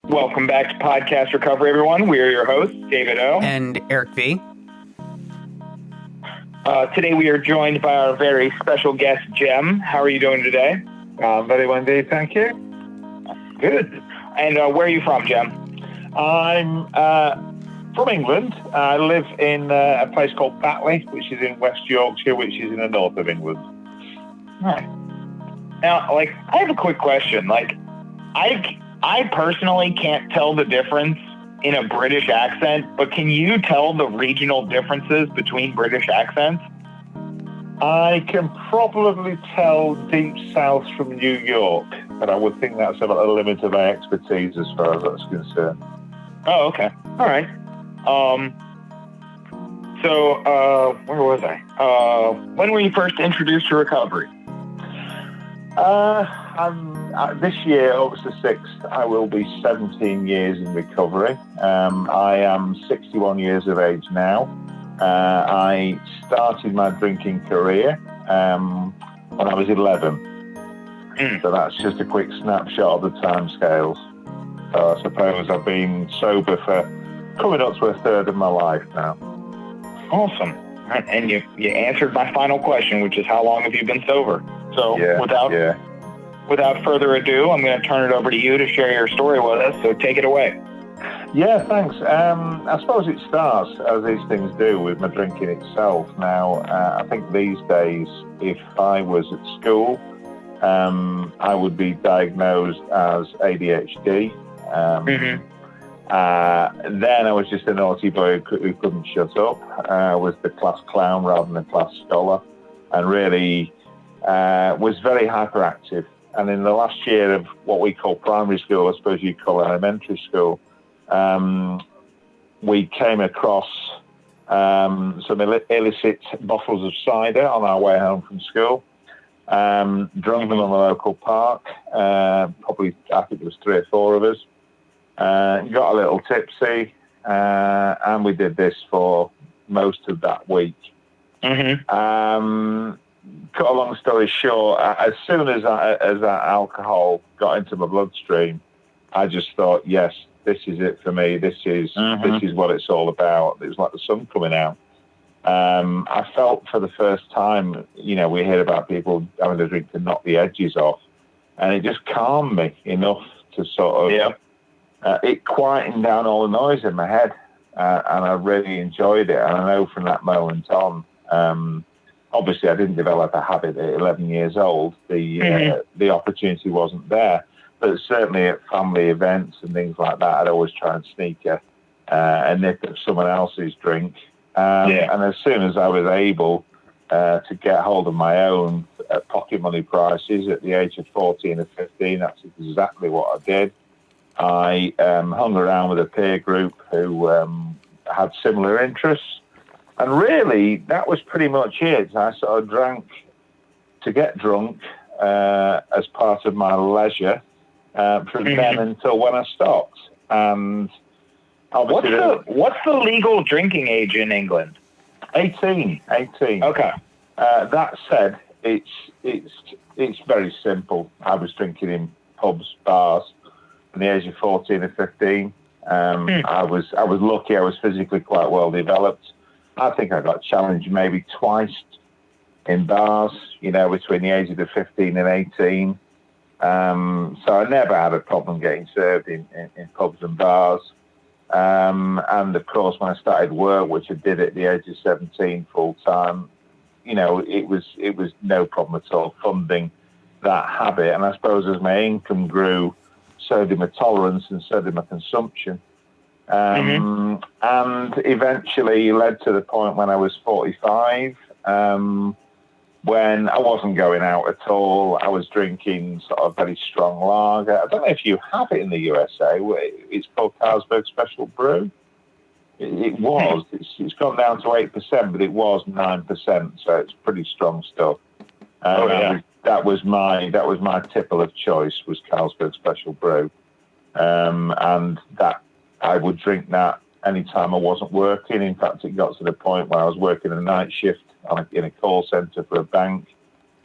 Welcome back to Podcast Recovery, everyone. We are your hosts, David O. And Eric V. Today we are joined by our very special guest, Jem. How are you doing today? Very well indeed, thank you. Good. And where are you from, Jem? I'm from England. I live in a place called Batley, which is in West Yorkshire, which is in the north of England. Right. Now, I have a quick question. I personally can't tell the difference in a British accent, but can you tell the regional differences between British accents? I can probably tell deep south from New York, but I would think that's about the limit of my expertise as far as that's concerned. Oh, okay. All right. So, where was I? When were you first introduced to recovery? This year, August the 6th, I will be 17 years in recovery. I am 61 years of age now. I started my drinking career when I was 11. So that's just a quick snapshot of the timescales. So I suppose I've been sober for coming up to a third of my life now. Awesome. And you answered my final question, which is how long have you been sober? So without further ado, I'm going to turn it over to you to share your story with us. So take it away. Yeah, thanks. I suppose it starts, as these things do, with my drinking itself. Now, I think these days, if I was at school, I would be diagnosed as ADHD. Then I was just a naughty boy who couldn't shut up. I was the class clown rather than the class scholar, and really was very hyperactive. And in the last year of what we call primary school, I suppose you'd call elementary school, we came across some illicit bottles of cider on our way home from school, drunk them on the local park, probably, I think it was 3 or 4 of us, got a little tipsy, and we did this for most of that week. Cut a long story short, as soon as that alcohol got into my bloodstream, I just thought, yes, this is it for me. This is what it's all about. It was like the sun coming out. I felt for the first time, we hear about people having a drink to knock the edges off, and it just calmed me enough to sort of, it quietened down all the noise in my head, and I really enjoyed it. And I know from that moment on, obviously I didn't develop a habit at 11 years old. The opportunity wasn't there. But certainly at family events and things like that, I'd always try and sneak a nip of someone else's drink. And as soon as I was able to get hold of my own pocket money prices at the age of 14 or 15, that's exactly what I did. I hung around with a peer group who had similar interests. And really, that was pretty much it. I sort of drank to get drunk as part of my leisure. From then until when I stopped. And what's the legal drinking age in England? 18. Okay. That said, it's very simple. I was drinking in pubs, bars from the age of 14 or 15. I was lucky. I was physically quite well developed. I think I got challenged maybe twice in bars, between the ages of 15 and 18. So I never had a problem getting served in pubs and bars. And of course, when I started work, which I did at the age of 17 full time, it was no problem at all funding that habit. And I suppose as my income grew, so did my tolerance and so did my consumption. And eventually led to the point when I was 45, when I wasn't going out at all. I was drinking sort of very strong lager. I don't know if you have it in the USA. It's called Carlsberg Special Brew. It was. It's gone down to 8%, but it was 9%, so it's pretty strong stuff. That was my tipple of choice, was Carlsberg Special Brew, and that I would drink that anytime I wasn't working. In fact, it got to the point where I was working a night shift in a call centre for a bank,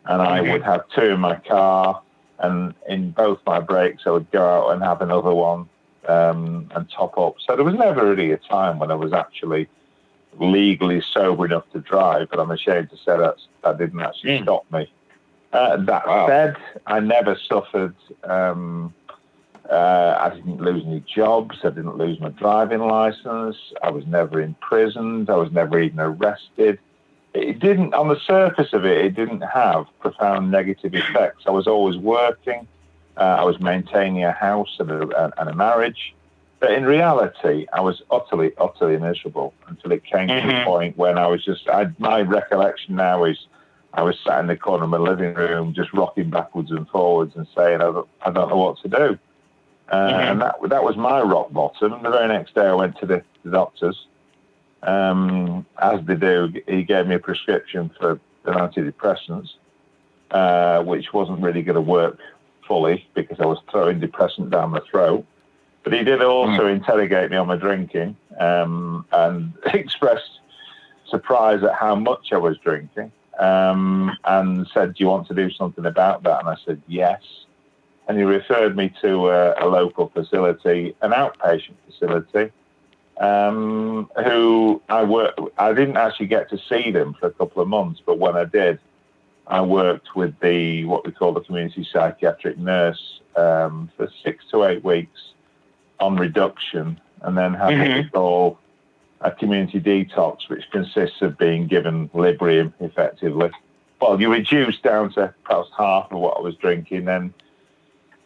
and I would have 2 in my car, And in both my breaks, I would go out and have another one and top up. So there was never really a time when I was actually legally sober enough to drive, but I'm ashamed to say that didn't actually stop me. That said, I never suffered. I didn't lose any jobs. I didn't lose my driving license. I was never imprisoned. I was never even arrested. It didn't, on the surface of it, it didn't have profound negative effects. I was always working. I was maintaining a house and a marriage. But in reality, I was utterly, utterly miserable until it came to the point when I was just, my recollection now is I was sat in the corner of my living room just rocking backwards and forwards and saying, I don't know what to do. And that was my rock bottom. The very next day I went to the doctors. As they do, he gave me a prescription for antidepressants, which wasn't really going to work fully because I was throwing depressant down my throat. But he did also interrogate me on my drinking and expressed surprise at how much I was drinking and said, do you want to do something about that? And I said, yes. And he referred me to a local facility, an outpatient facility, who I didn't actually get to see them for a couple of months, but when I did, I worked with what we call the community psychiatric nurse for 6 to 8 weeks on reduction, and then had what we call a community detox, which consists of being given Librium effectively. Well, you reduce down to perhaps half of what I was drinking, then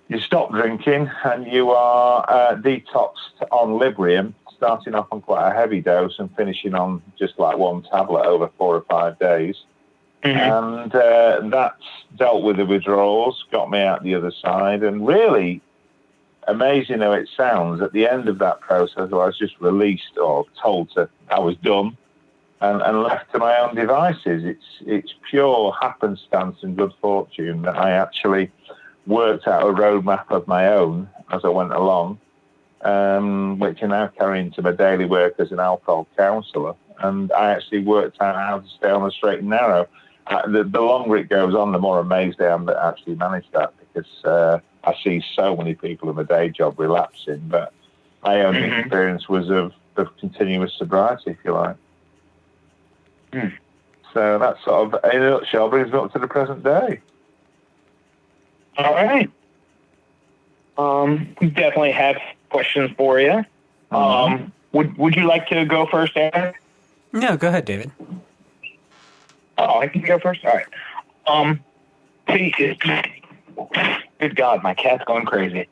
you stop drinking and you are detoxed on Librium, starting off on quite a heavy dose and finishing on just like one tablet over 4 or 5 days. And that's dealt with the withdrawals, got me out the other side. And really, amazing how it sounds, at the end of that process, I was just released or told I was done and left to my own devices. It's pure happenstance and good fortune that I actually worked out a roadmap of my own as I went along, which I now carry into my daily work as an alcohol counsellor. And I actually worked out how to stay on the straight and narrow. The longer it goes on, the more amazed I am that I actually managed that, because I see so many people in my day job relapsing. But my own experience was of continuous sobriety, if you like. So that sort of, in a nutshell, brings me up to the present day. All right. We definitely have questions for you. Would you like to go first, Eric? No, go ahead, David. Oh, I can go first? All right. Good God, my cat's going crazy.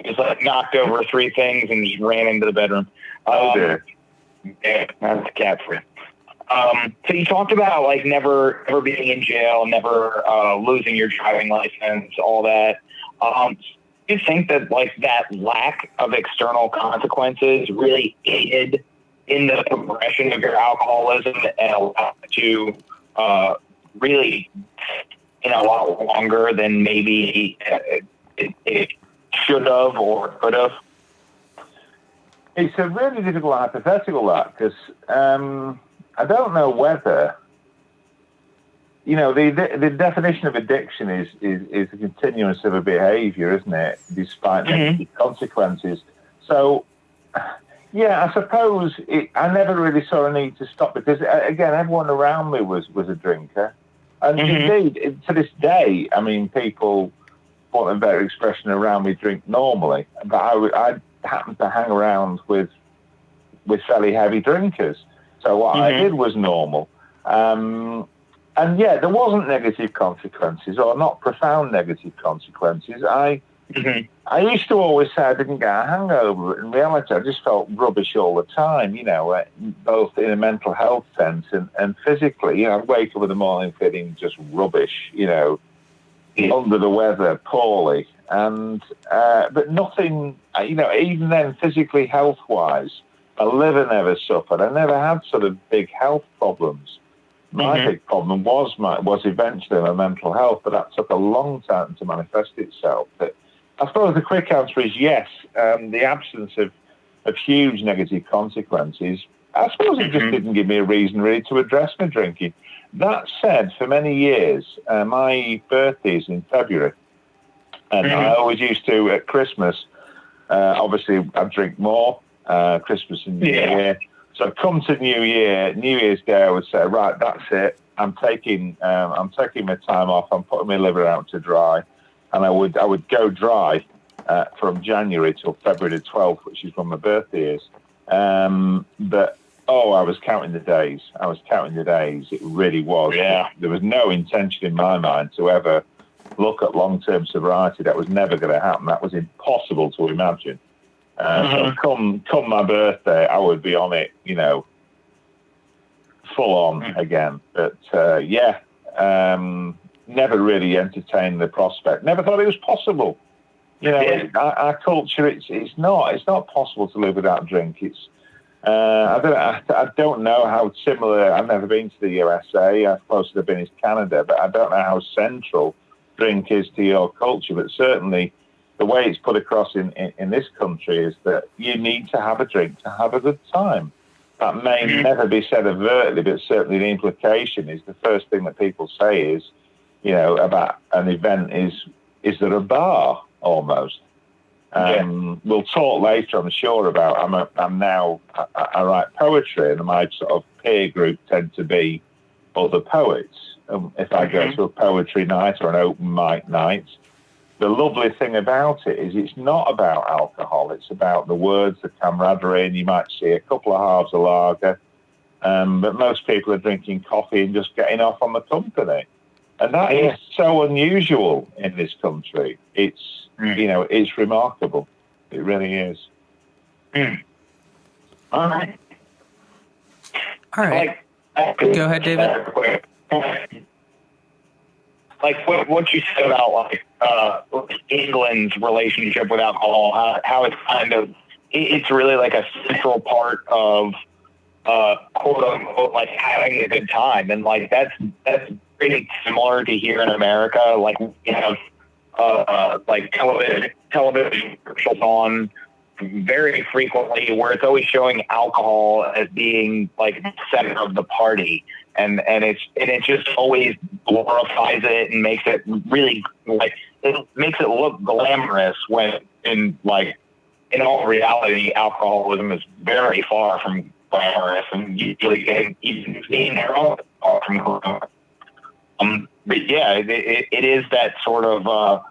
He's like knocked over 3 things and just ran into the bedroom. Oh, dear. Yeah, that's the cat for you. So you talked about like never ever being in jail, never losing your driving license, all that. Do you think that like that lack of external consequences really aided in the progression of your alcoholism and allowed you to really a lot longer than maybe it should have or could have? It's a really difficult hypothetical, that, because I don't know whether, the definition of addiction is a continuance of a behaviour, isn't it, despite negative consequences. So, yeah, I suppose I never really saw a need to stop, because, again, everyone around me was a drinker. And indeed, to this day, I mean, people, for a better expression, around me drink normally. But I happen to hang around with fairly heavy drinkers. So what I did was normal. And yeah, there wasn't negative consequences, or not profound negative consequences. I used to always say I didn't get a hangover, but in reality I just felt rubbish all the time, both in a mental health sense and physically. I'd wake up in the morning feeling just rubbish, under the weather, poorly. And but nothing, even then physically, health-wise, my liver never suffered. I never had sort of big health problems. My big problem was eventually my mental health, but that took a long time to manifest itself. But I suppose the quick answer is yes. The absence of huge negative consequences, I suppose it just didn't give me a reason really to address my drinking. That said, for many years, my birthday is in February. And I always used to, at Christmas, obviously I'd drink more, Christmas and New Year. So come to New Year's Day, I would say, right, that's it. I'm taking my time off. I'm putting my liver out to dry. And I would go dry from January till February the 12th, which is when my birthday is. But I was counting the days. It really was. Yeah. There was no intention in my mind to ever look at long-term sobriety. That was never going to happen. That was impossible to imagine. So come my birthday, I would be on it, full on again. But never really entertained the prospect. Never thought it was possible. Our culture, it's not possible to live without drink. It's I don't know how similar. I've never been to the USA. As close as I've been is Canada, but I don't know how central drink is to your culture. But certainly, the way it's put across in this country is that you need to have a drink to have a good time. That may never be said overtly, but certainly the implication is the first thing that people say is, about an event is there a bar almost. We'll talk later, I'm sure, about. I write poetry, and my sort of peer group tend to be other poets. If I go to a poetry night or an open mic night, the lovely thing about it is it's not about alcohol. It's about the words, the camaraderie, and you might see a couple of halves of lager. But most people are drinking coffee and just getting off on the company. And that is so unusual in this country. It's, it's remarkable. It really is. All right. Go ahead, David. Like what you said about England's relationship with alcohol, how it's kind of, it's really like a central part of quote unquote like having a good time, and like that's pretty similar to here in America. Like we have like television commercials on very frequently where it's always showing alcohol as being like the center of the party, and it just always glorifies it and makes it really like it makes it look glamorous when in all reality alcoholism is very far from glamorous and usually even being their own far from glamorous. But yeah, it is that sort of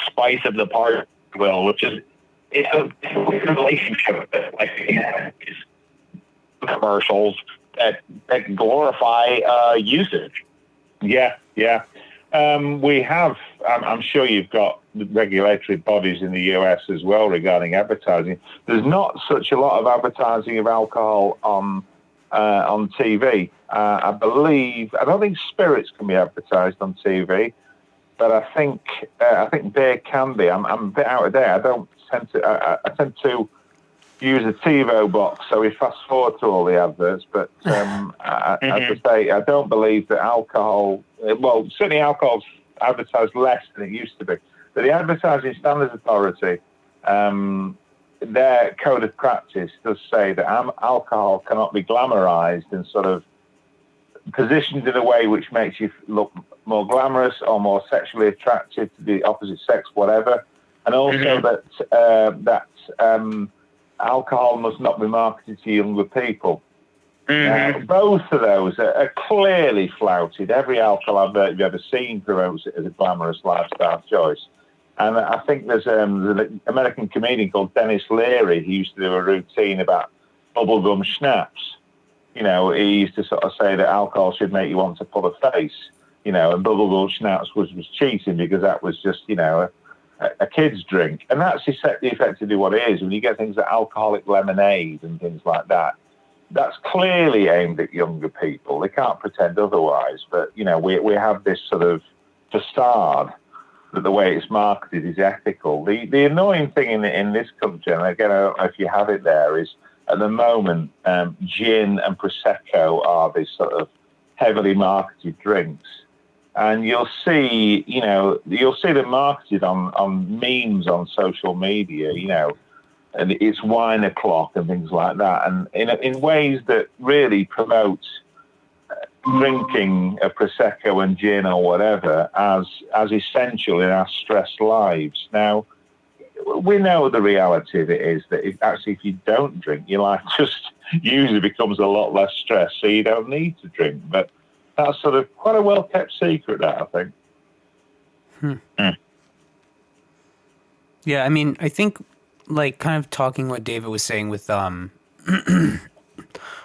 spice of the party, which is it's a weird relationship with it. Like these commercials that glorify usage. Yeah. We have. I'm sure you've got regulatory bodies in the US as well regarding advertising. There's not such a lot of advertising of alcohol on TV. I don't think spirits can be advertised on TV, but I think beer can be. I'm a bit out of date. I tend to use a TiVo box, so we fast forward to all the adverts. But as I say, I don't believe that alcohol. Well, certainly alcohol's advertised less than it used to be. But the Advertising Standards Authority, their code of practice does say that alcohol cannot be glamorized and sort of positioned in a way which makes you look more glamorous or more sexually attractive to the opposite sex, whatever. And also that alcohol must not be marketed to younger people. Both of those are clearly flouted. Every alcohol advert you've ever seen promotes it as a glamorous lifestyle choice. And I think there's an American comedian called Dennis Leary who used to do a routine about bubblegum schnapps. He used to sort of say that alcohol should make you want to pull a face, and bubblegum schnapps was cheating because that was just, a kid's drink. And that's effectively what it is. When you get things like alcoholic lemonade and things like that, that's clearly aimed at younger people. They can't pretend otherwise. But, we have this sort of facade that the way it's marketed is ethical. The annoying thing in this country, and again, I don't know if you have it there, is at the moment, gin and Prosecco are these sort of heavily marketed drinks. And you'll see them marketed on memes on social media, and it's wine o'clock and things like that, and in ways that really promote drinking a prosecco and gin or whatever as essential in our stressed lives. Now, we know the reality of it is that if you don't drink, your life just usually becomes a lot less stressed, so you don't need to drink. But that's sort of quite a well-kept secret, that, I think. Yeah, I mean, I think, like, kind of talking what David was saying with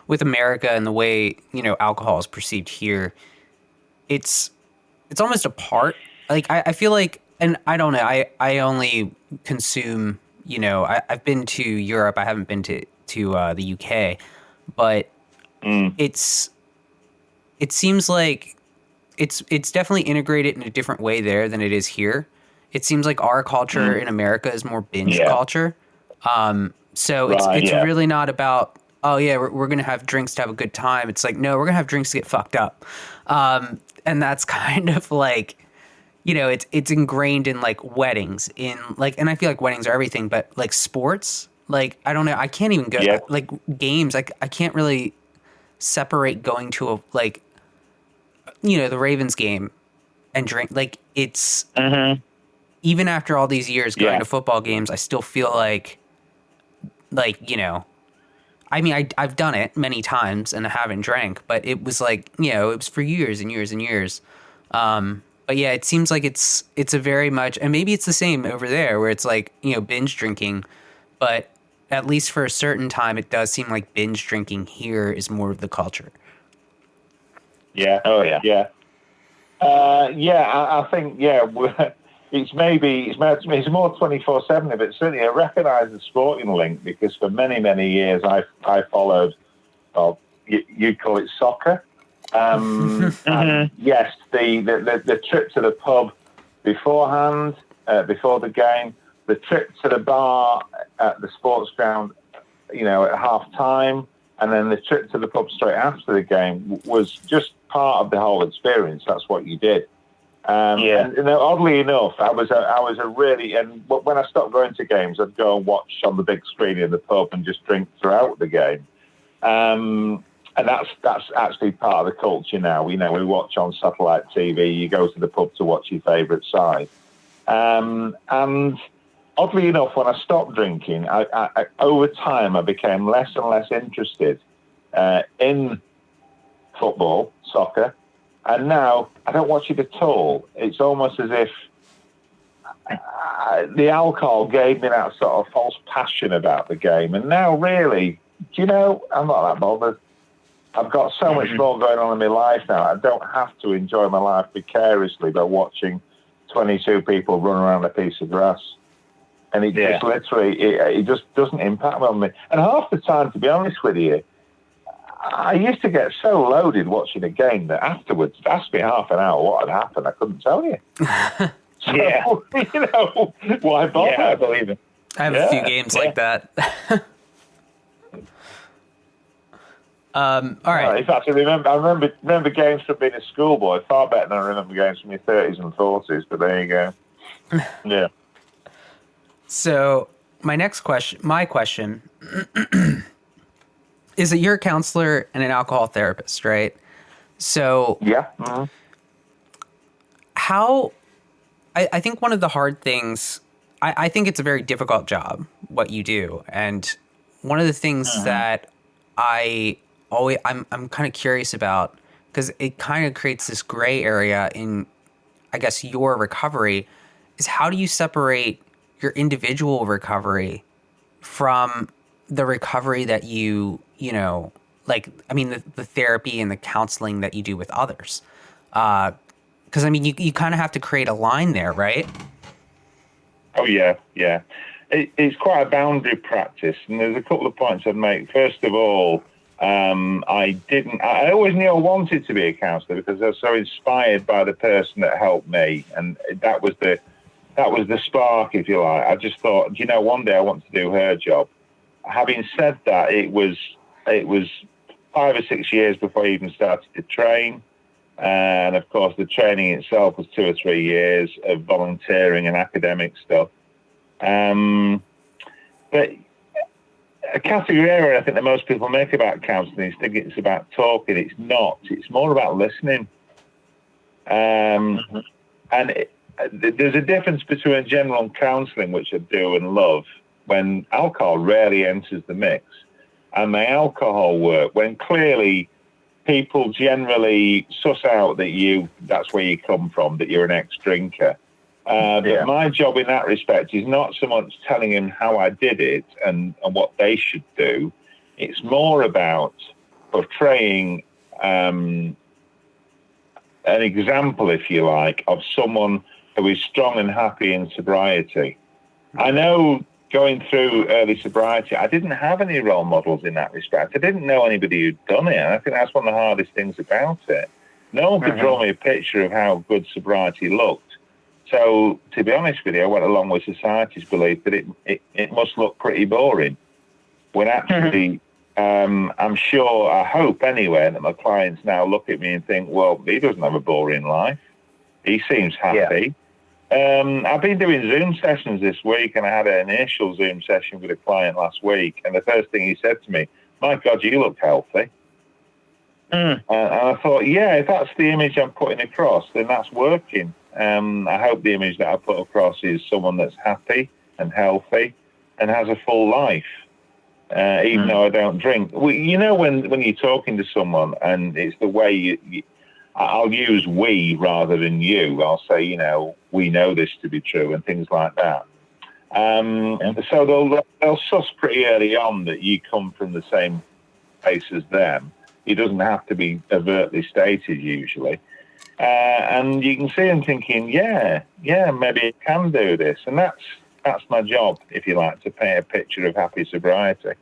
with America and the way, alcohol is perceived here, it's almost a part. Like, I feel like, and I don't know, I only consume, I've been to Europe, I haven't been to the UK, but it seems like it's definitely integrated in a different way there than it is here. It seems like our culture in America is more binge culture. So it's really not about, oh yeah, we're going to have drinks to have a good time. It's like, no, we're going to have drinks to get fucked up. And that's kind of like, it's ingrained in like weddings, and I feel like weddings are everything, but like sports, like, I don't know, I can't even go like games. Like, I can't really separate going to the Ravens game and drink. Like, it's even after all these years going to football games, I still feel like, I mean, I've done it many times and I haven't drank, but it was like, it was for years and years and years. But yeah, it seems like it's a very much, and maybe it's the same over there where it's like, binge drinking, but at least for a certain time, it does seem like binge drinking here is more of the culture. Yeah. Oh yeah. Yeah. I think, it's more 24/7, but certainly I recognise the sporting link because for many, many years I followed, you call it soccer. And yes, the trip to the pub beforehand, before the game, the trip to the bar at the sports ground, at half time, and then the trip to the pub straight after the game was just part of the whole experience. That's what you did. And oddly enough, I was a really, and when I stopped going to games, I'd go and watch on the big screen in the pub and just drink throughout the game. And that's actually part of the culture now. We watch on satellite TV. You go to the pub to watch your favourite side. And oddly enough, when I stopped drinking, I over time I became less and less interested in football, soccer. And now I don't watch it at all. It's almost as if the alcohol gave me that sort of false passion about the game. And now, really, I'm not that bothered. I've got so much more going on in my life now. I don't have to enjoy my life vicariously by watching 22 people run around a piece of grass. And it just literally, it just doesn't impact on me. And half the time, to be honest with you, I used to get so loaded watching a game that afterwards, ask me half an hour what had happened, I couldn't tell you. Why bother? Yeah, I believe it. I have a few games like that. All right. In fact, I remember games from being a schoolboy far better than I remember games from your 30s and 40s, but there you go. Yeah. So my question is that you're a counselor and an alcohol therapist, right? So yeah. How, I think one of the hard things, I think it's a very difficult job, what you do. And one of the things that I'm kind of curious about, because it kind of creates this gray area in, I guess, your recovery, is how do you separate your individual recovery from the recovery that the therapy and the counseling that you do with others? Because, you kind of have to create a line there, right? Oh, yeah. It's quite a boundary practice, and there's a couple of points I'd make. First of all, I always knew I wanted to be a counsellor because I was so inspired by the person that helped me, and that was the spark, if you like. I just thought, one day I want to do her job. Having said that, it was 5 or 6 years before I even started to train. And of course, the training itself was 2 or 3 years of volunteering and academic stuff. But a category error I think that most people make about counselling is thinking it's about talking. It's not. It's more about listening. And there's a difference between general counselling, which I do and love, when alcohol rarely enters the mix, and my alcohol work, when clearly people generally suss out that that's where you come from, that you're an ex-drinker. But my job in that respect is not so much telling him how I did it and what they should do. It's more about portraying an example, if you like, of someone who is strong and happy in sobriety. I know going through early sobriety, I didn't have any role models in that respect. I didn't know anybody who'd done it. And I think that's one of the hardest things about it. No one could draw me a picture of how good sobriety looked. So, to be honest with you, I went along with society's belief that it must look pretty boring. When actually, I'm sure, I hope anyway, that my clients now look at me and think, well, he doesn't have a boring life. He seems happy. I've been doing Zoom sessions this week, and I had an initial Zoom session with a client last week, and the first thing he said to me, my God, you look healthy. And I thought, yeah, if that's the image I'm putting across, then that's working. I hope the image that I put across is someone that's happy and healthy and has a full life, even though I don't drink. Well, you know, when you're talking to someone and it's the way I'll use we rather than you. I'll say, you know, we know this to be true and things like that. So they'll suss pretty early on that you come from the same place as them. It doesn't have to be overtly stated usually. And you can see them thinking, yeah, maybe I can do this. And that's my job, if you like, to paint a picture of happy sobriety.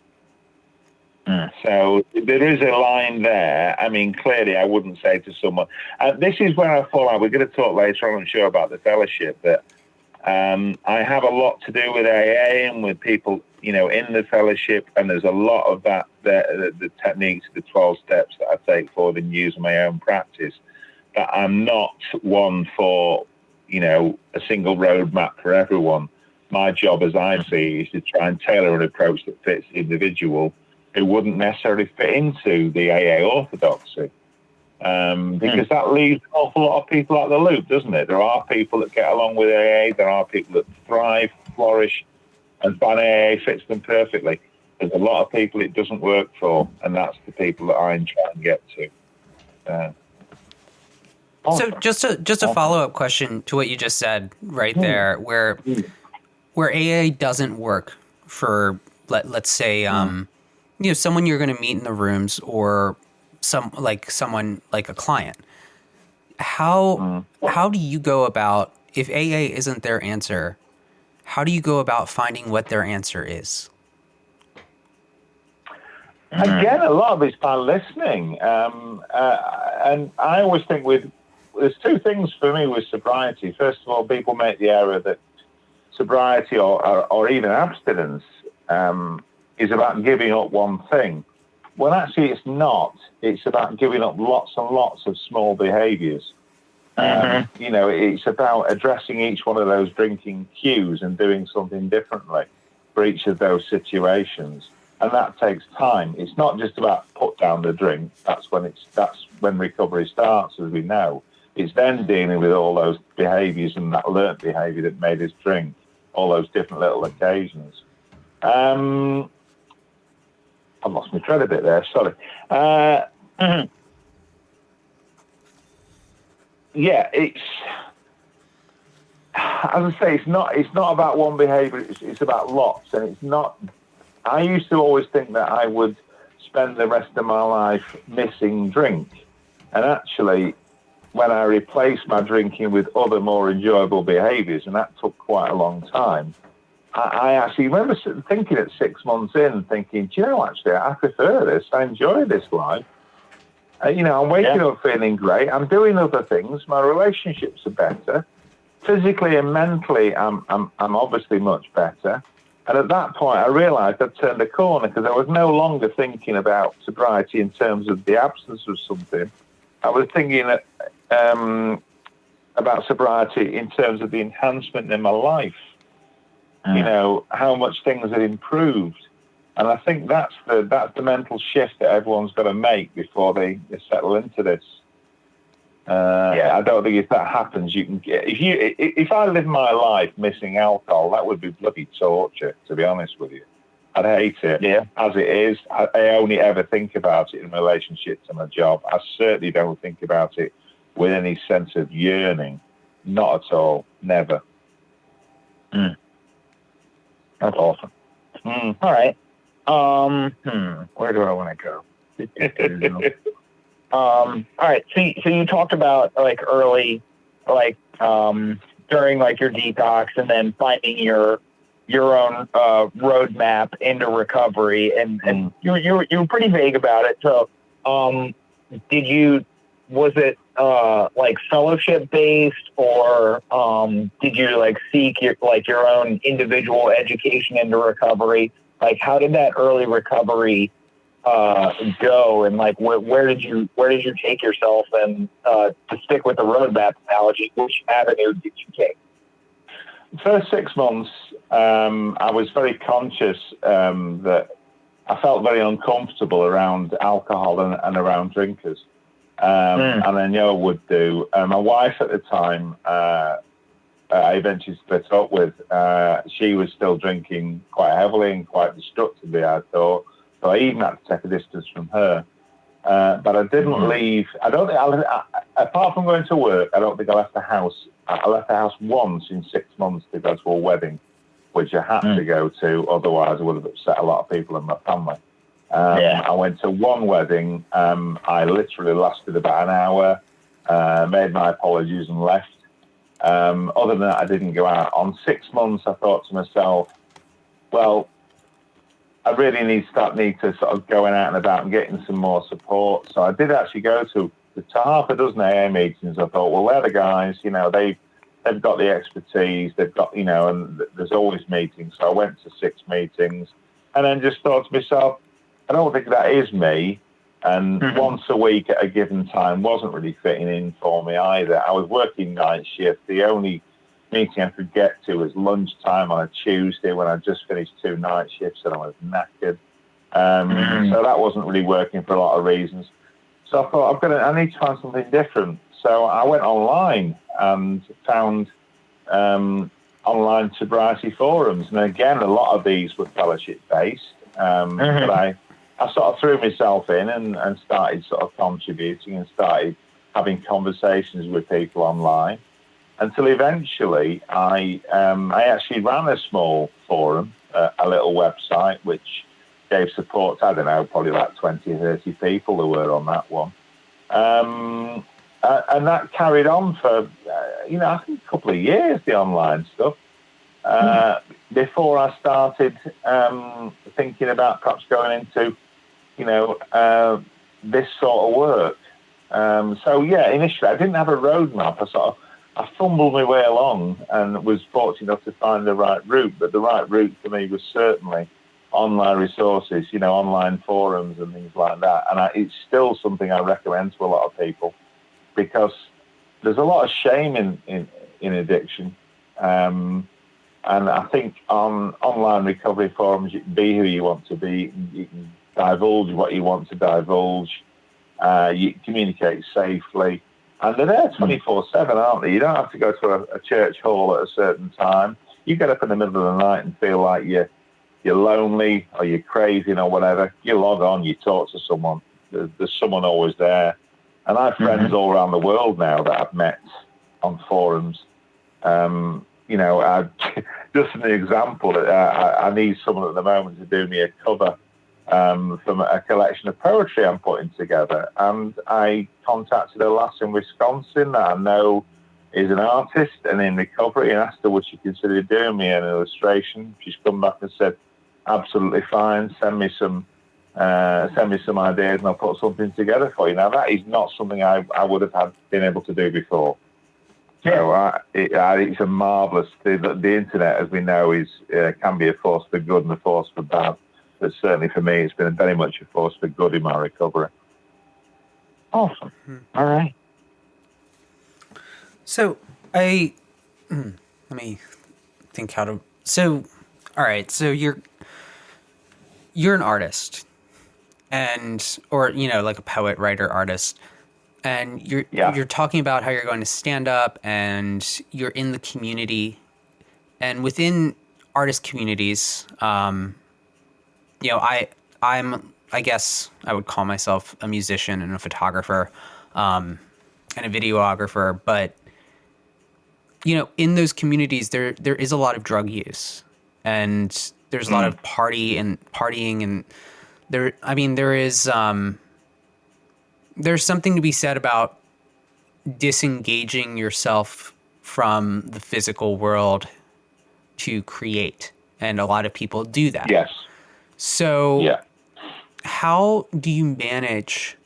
So there is a line there. I mean, clearly I wouldn't say to someone, this is where I fall out. We're going to talk later on, I'm sure, about the fellowship, but I have a lot to do with AA and with people, you know, in the fellowship, and there's a lot of that, the techniques, the 12 steps that I take forward and use in my own practice, that I'm not one for, you know, a single roadmap for everyone. My job, as I see, is to try and tailor an approach that fits the individual who wouldn't necessarily fit into the AA orthodoxy. Because that leaves an awful lot of people out of the loop, doesn't it? There are people that get along with AA, there are people that thrive, flourish, and find AA fits them perfectly. There's a lot of people it doesn't work for, and that's the people that I'm trying to get to. So just a follow-up question to what you just said right there, where AA doesn't work for, let's say, you know, someone you're going to meet in the rooms, or someone like a client. How do you go about, if AA isn't their answer, how do you go about finding what their answer is? Again, a lot of it's by listening. And I always think there's two things for me with sobriety. First of all, people make the error that sobriety or even abstinence is about giving up one thing. Well, actually, it's not. It's about giving up lots and lots of small behaviours. You know, it's about addressing each one of those drinking cues and doing something differently for each of those situations. And that takes time. It's not just about put down the drink. That's when recovery starts, as we know. It's then dealing with all those behaviours and that learnt behaviour that made us drink, all those different little occasions. I've lost my thread a bit there, sorry. Yeah, it's, as I say, it's not about one behaviour, it's about lots, and it's not, I used to always think that I would spend the rest of my life missing drink, and actually, when I replaced my drinking with other more enjoyable behaviours, and that took quite a long time, I actually remember thinking at 6 months in, thinking, do you know, actually, I prefer this. I enjoy this life. You know, I'm waking up feeling great. I'm doing other things. My relationships are better. Physically and mentally, I'm obviously much better. And at that point, I realised I'd turned a corner, because I was no longer thinking about sobriety in terms of the absence of something. I was thinking about sobriety in terms of the enhancement in my life. You know, how much things had improved. And I think that's the mental shift that everyone's got to make before they settle into this. I don't think if that happens, you can get. If I live my life missing alcohol, that would be bloody torture. To be honest with you, I'd hate it. Yeah. As it is, I only ever think about it in relationship to my job. I certainly don't think about it with any sense of yearning. Not at all. Never. That's awesome. All right. Where do I want to go? All right. So you talked about like early, like during like your detox, and then finding your own roadmap into recovery, and you were pretty vague about it. So was it like fellowship based, or did you like seek your own individual education into recovery? Like, how did that early recovery go, and like where did you take yourself? And to stick with the roadmap analogy, which avenue did you take? First 6 months, I was very conscious that I felt very uncomfortable around alcohol and around drinkers. And I know I would do. My wife at the time, I eventually split up with, she was still drinking quite heavily and quite destructively, I thought. So I even had to take a distance from her. But I didn't leave. I don't think apart from going to work, I don't think I left the house. I left the house once in 6 months to go to a wedding, which I had to go to. Otherwise, I would have upset a lot of people in my family. I went to one wedding. I literally lasted about an hour, made my apologies and left. Other than that, I didn't go out. On 6 months, I thought to myself, well, I really need to sort of going out and about and getting some more support. So I did actually go to half a dozen AA meetings. I thought, well, they're the guys, they've got the expertise, they've got, and there's always meetings. So I went to 6 meetings and then just thought to myself, I don't think that is me. And once a week at a given time wasn't really fitting in for me either. I was working night shift. The only meeting I could get to was lunchtime on a Tuesday when I just finished 2 night shifts and I was knackered. So that wasn't really working for a lot of reasons. So I thought, I need to find something different. So I went online and found online sobriety forums. And again, a lot of these were fellowship-based. But I sort of threw myself in and started sort of contributing and started having conversations with people online until eventually I actually ran a small forum, a little website, which gave support to, I don't know, probably like 20 or 30 people who were on that one. And that carried on for, I think a couple of years, the online stuff. Before I started thinking about perhaps going into, this sort of work. Initially I didn't have a roadmap. I fumbled my way along and was fortunate enough to find the right route. But the right route for me was certainly online resources, online forums and things like that. And it's still something I recommend to a lot of people because there's a lot of shame in addiction. And I think on online recovery forums, you can be who you want to be. You can divulge what you want to divulge. You communicate safely. And they're there 24/7, aren't they? You don't have to go to a church hall at a certain time. You get up in the middle of the night and feel like you're lonely or you're crazy or whatever. You log on, you talk to someone. There's someone always there. And I have friends all around the world now that I've met on forums. Just an example, I need someone at the moment to do me a cover from a collection of poetry I'm putting together. And I contacted a lass in Wisconsin that I know is an artist and in recovery and asked her would she consider doing me an illustration. She's come back and said, absolutely fine, send me some ideas and I'll put something together for you. Now, that is not something I would have been able to do before. So it's a marvellous thing. The internet, as we know, can be a force for good and a force for bad. But certainly for me, it's been very much a force for good in my recovery. Awesome. All right. So let me think how to. So, all right. So you're an artist or, like a poet, writer, artist, and you're talking about how you're going to stand up and you're in the community, and within artist communities, I guess I would call myself a musician and a photographer, and a videographer, but in those communities there is a lot of drug use, and there's a lot of partying, and there's something to be said about disengaging yourself from the physical world to create, and a lot of people do that. Yes. So how do you manage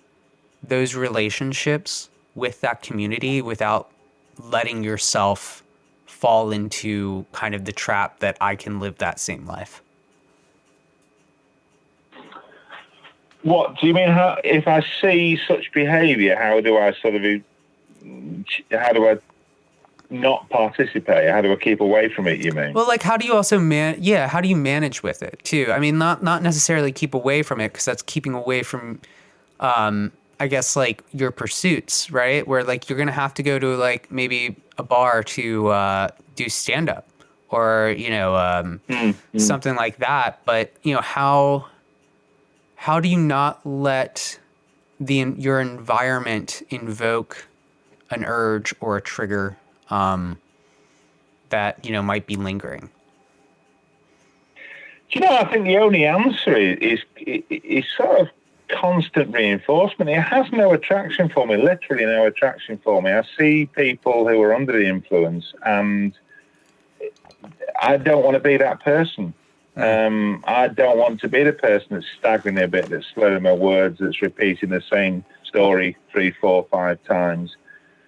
those relationships with that community without letting yourself fall into kind of the trap that I can live that same life? What do you mean? How, if I see such behaviour, how do I not participate? How do I keep away from it, you mean? Well, like, how do you also how do you manage with it too? I mean, not necessarily keep away from it, because that's keeping away from, I guess, like, your pursuits, right? Where, like, you're going to have to go to, like, maybe a bar to do stand-up or, something like that. But, how do you not let your environment invoke an urge or a trigger that, might be lingering? Do you know, I think the only answer is sort of constant reinforcement. It has no attraction for me, literally no attraction for me. I see people who are under the influence, and I don't want to be that person. I don't want to be the person that's staggering a bit, that's slurring my words, that's repeating the same story 3, 4, 5 times.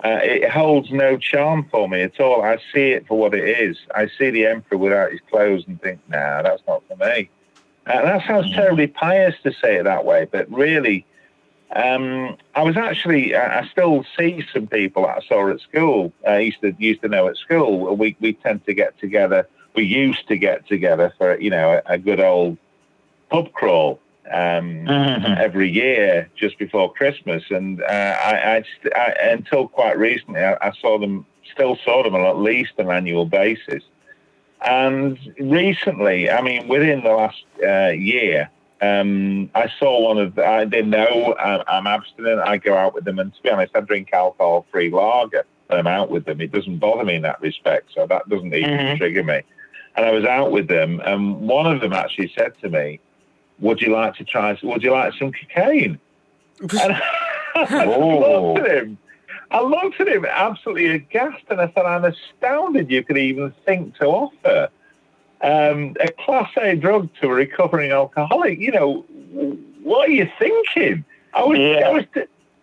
It holds no charm for me at all. I see it for what it is. I see the emperor without his clothes and think, nah, that's not for me. That sounds terribly pious to say it that way, but really, I still see some people that I saw at school. I used to know at school. We tend to get together. We used to get together for a good old pub crawl every year just before Christmas, and I until quite recently I saw them on at least an annual basis. And recently, I mean, within the last year, I saw one of they know I'm abstinent. I go out with them, and to be honest, I drink alcohol-free lager when I'm out with them. It doesn't bother me in that respect, so that doesn't even trigger me. And I was out with them, and one of them actually said to me, would you like some cocaine? And I looked at him absolutely aghast, and I thought, I'm astounded you could even think to offer a Class A drug to a recovering alcoholic. What are you thinking? I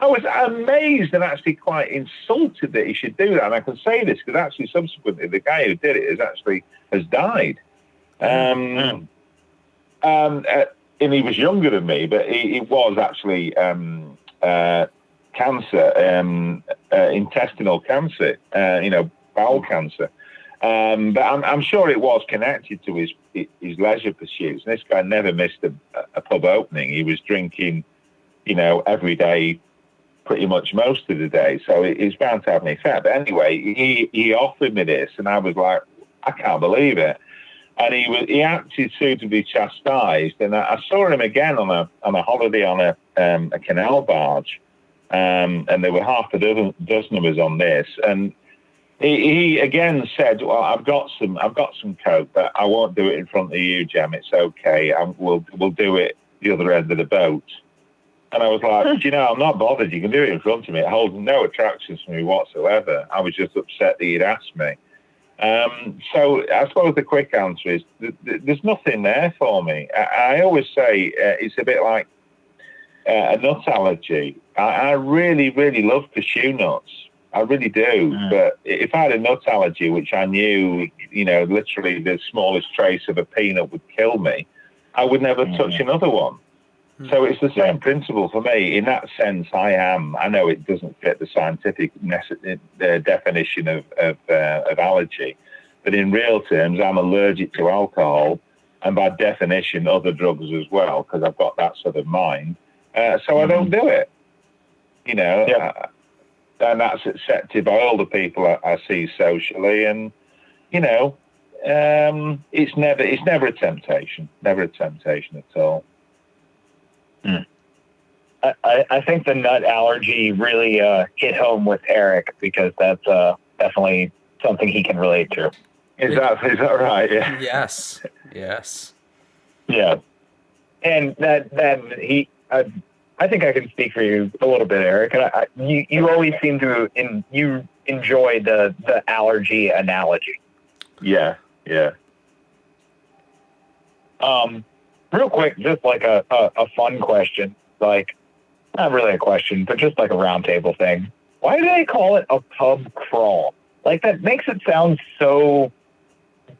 was amazed and actually quite insulted that he should do that. And I can say this because actually subsequently the guy who did it has died. And he was younger than me, but it was actually cancer, intestinal cancer, bowel cancer. But I'm sure it was connected to his leisure pursuits. And this guy never missed a pub opening. He was drinking, every day, pretty much most of the day. So it's bound to have an effect. But anyway, he offered me this, and I was like, I can't believe it. And he acted suitably chastised. And I saw him again on a holiday on a canal barge, and there were half a dozen of us on this. And he again said, "Well, I've got some coke, but I won't do it in front of you, Jem. It's okay. We'll do it the other end of the boat." And I was like, I'm not bothered. You can do it in front of me. It holds no attractions for me whatsoever. I was just upset that he'd asked me. So I suppose the quick answer is there's nothing there for me. I always say it's a bit like a nut allergy. I really, really love cashew nuts. I really do. But if I had a nut allergy, which I knew, literally the smallest trace of a peanut would kill me, I would never touch another one. So it's the same principle for me. In that sense, I know it doesn't fit the scientific definition of allergy, but in real terms, I'm allergic to alcohol. and by definition, other drugs as well, because I've got that sort of mind. So I don't do it, you know. And that's accepted by all the people I see socially, and you know, it's never a temptation, never a temptation at all. I think the nut allergy really hit home with Eric, because that's definitely something he can relate to. Is that right? Yeah. Yes. Yeah, and that he. I think I can speak for you a little bit, Eric. And you always seem to you enjoy the allergy analogy. Yeah. Real quick, just like a fun question, like not really a question, but just like a roundtable thing. Why do they call it a pub crawl? Like that makes it sound so.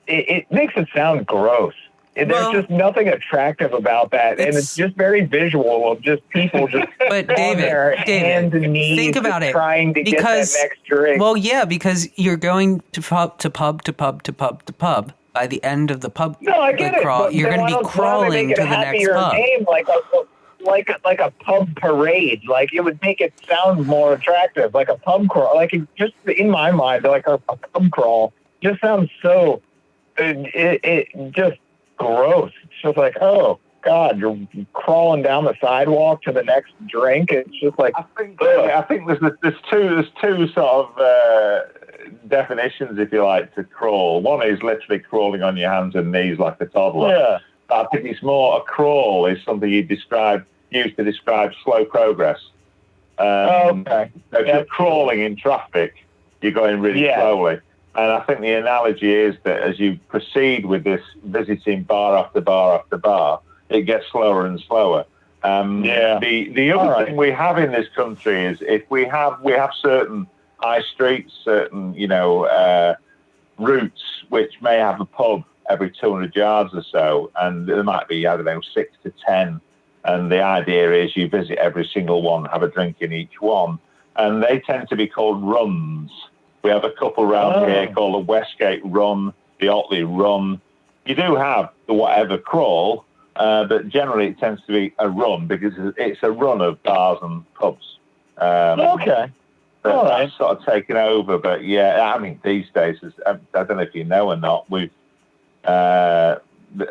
It makes it sound gross. There's just nothing attractive about that, and it's just very visual of just people just but on their hands and knees, think about it, trying to get that next drink. Well, yeah, because you're going to pub to pub to pub to pub to pub. By the end of the pub, crawl, you're going to be crawling to the next pub. Name like a pub parade. Like it would make it sound more attractive. Like a pub crawl. Like it just in my mind, like a pub crawl just sounds so. It just. Gross. It's just like, oh God, you're crawling down the sidewalk to the next drink. It's just like I think there's two sort of definitions, if you like, to crawl. One is literally crawling on your hands and knees like a toddler. Yeah. I think it's more a crawl is something you used to describe slow progress. Okay. So if you're crawling in traffic, you're going really slowly. And I think the analogy is that as you proceed with this visiting bar after bar after bar, it gets slower and slower. The other thing we have in this country is if we have certain high streets, certain routes which may have a pub every 200 yards or so, and there might be 6 to 10. And the idea is you visit every single one, have a drink in each one, and they tend to be called runs. We have a couple around here called the Westgate Run, the Otley Run. You do have the whatever crawl, but generally it tends to be a run because it's a run of bars and pubs. Okay. That's sort of taken over. But yeah, I mean, these days, I don't know if you know or not,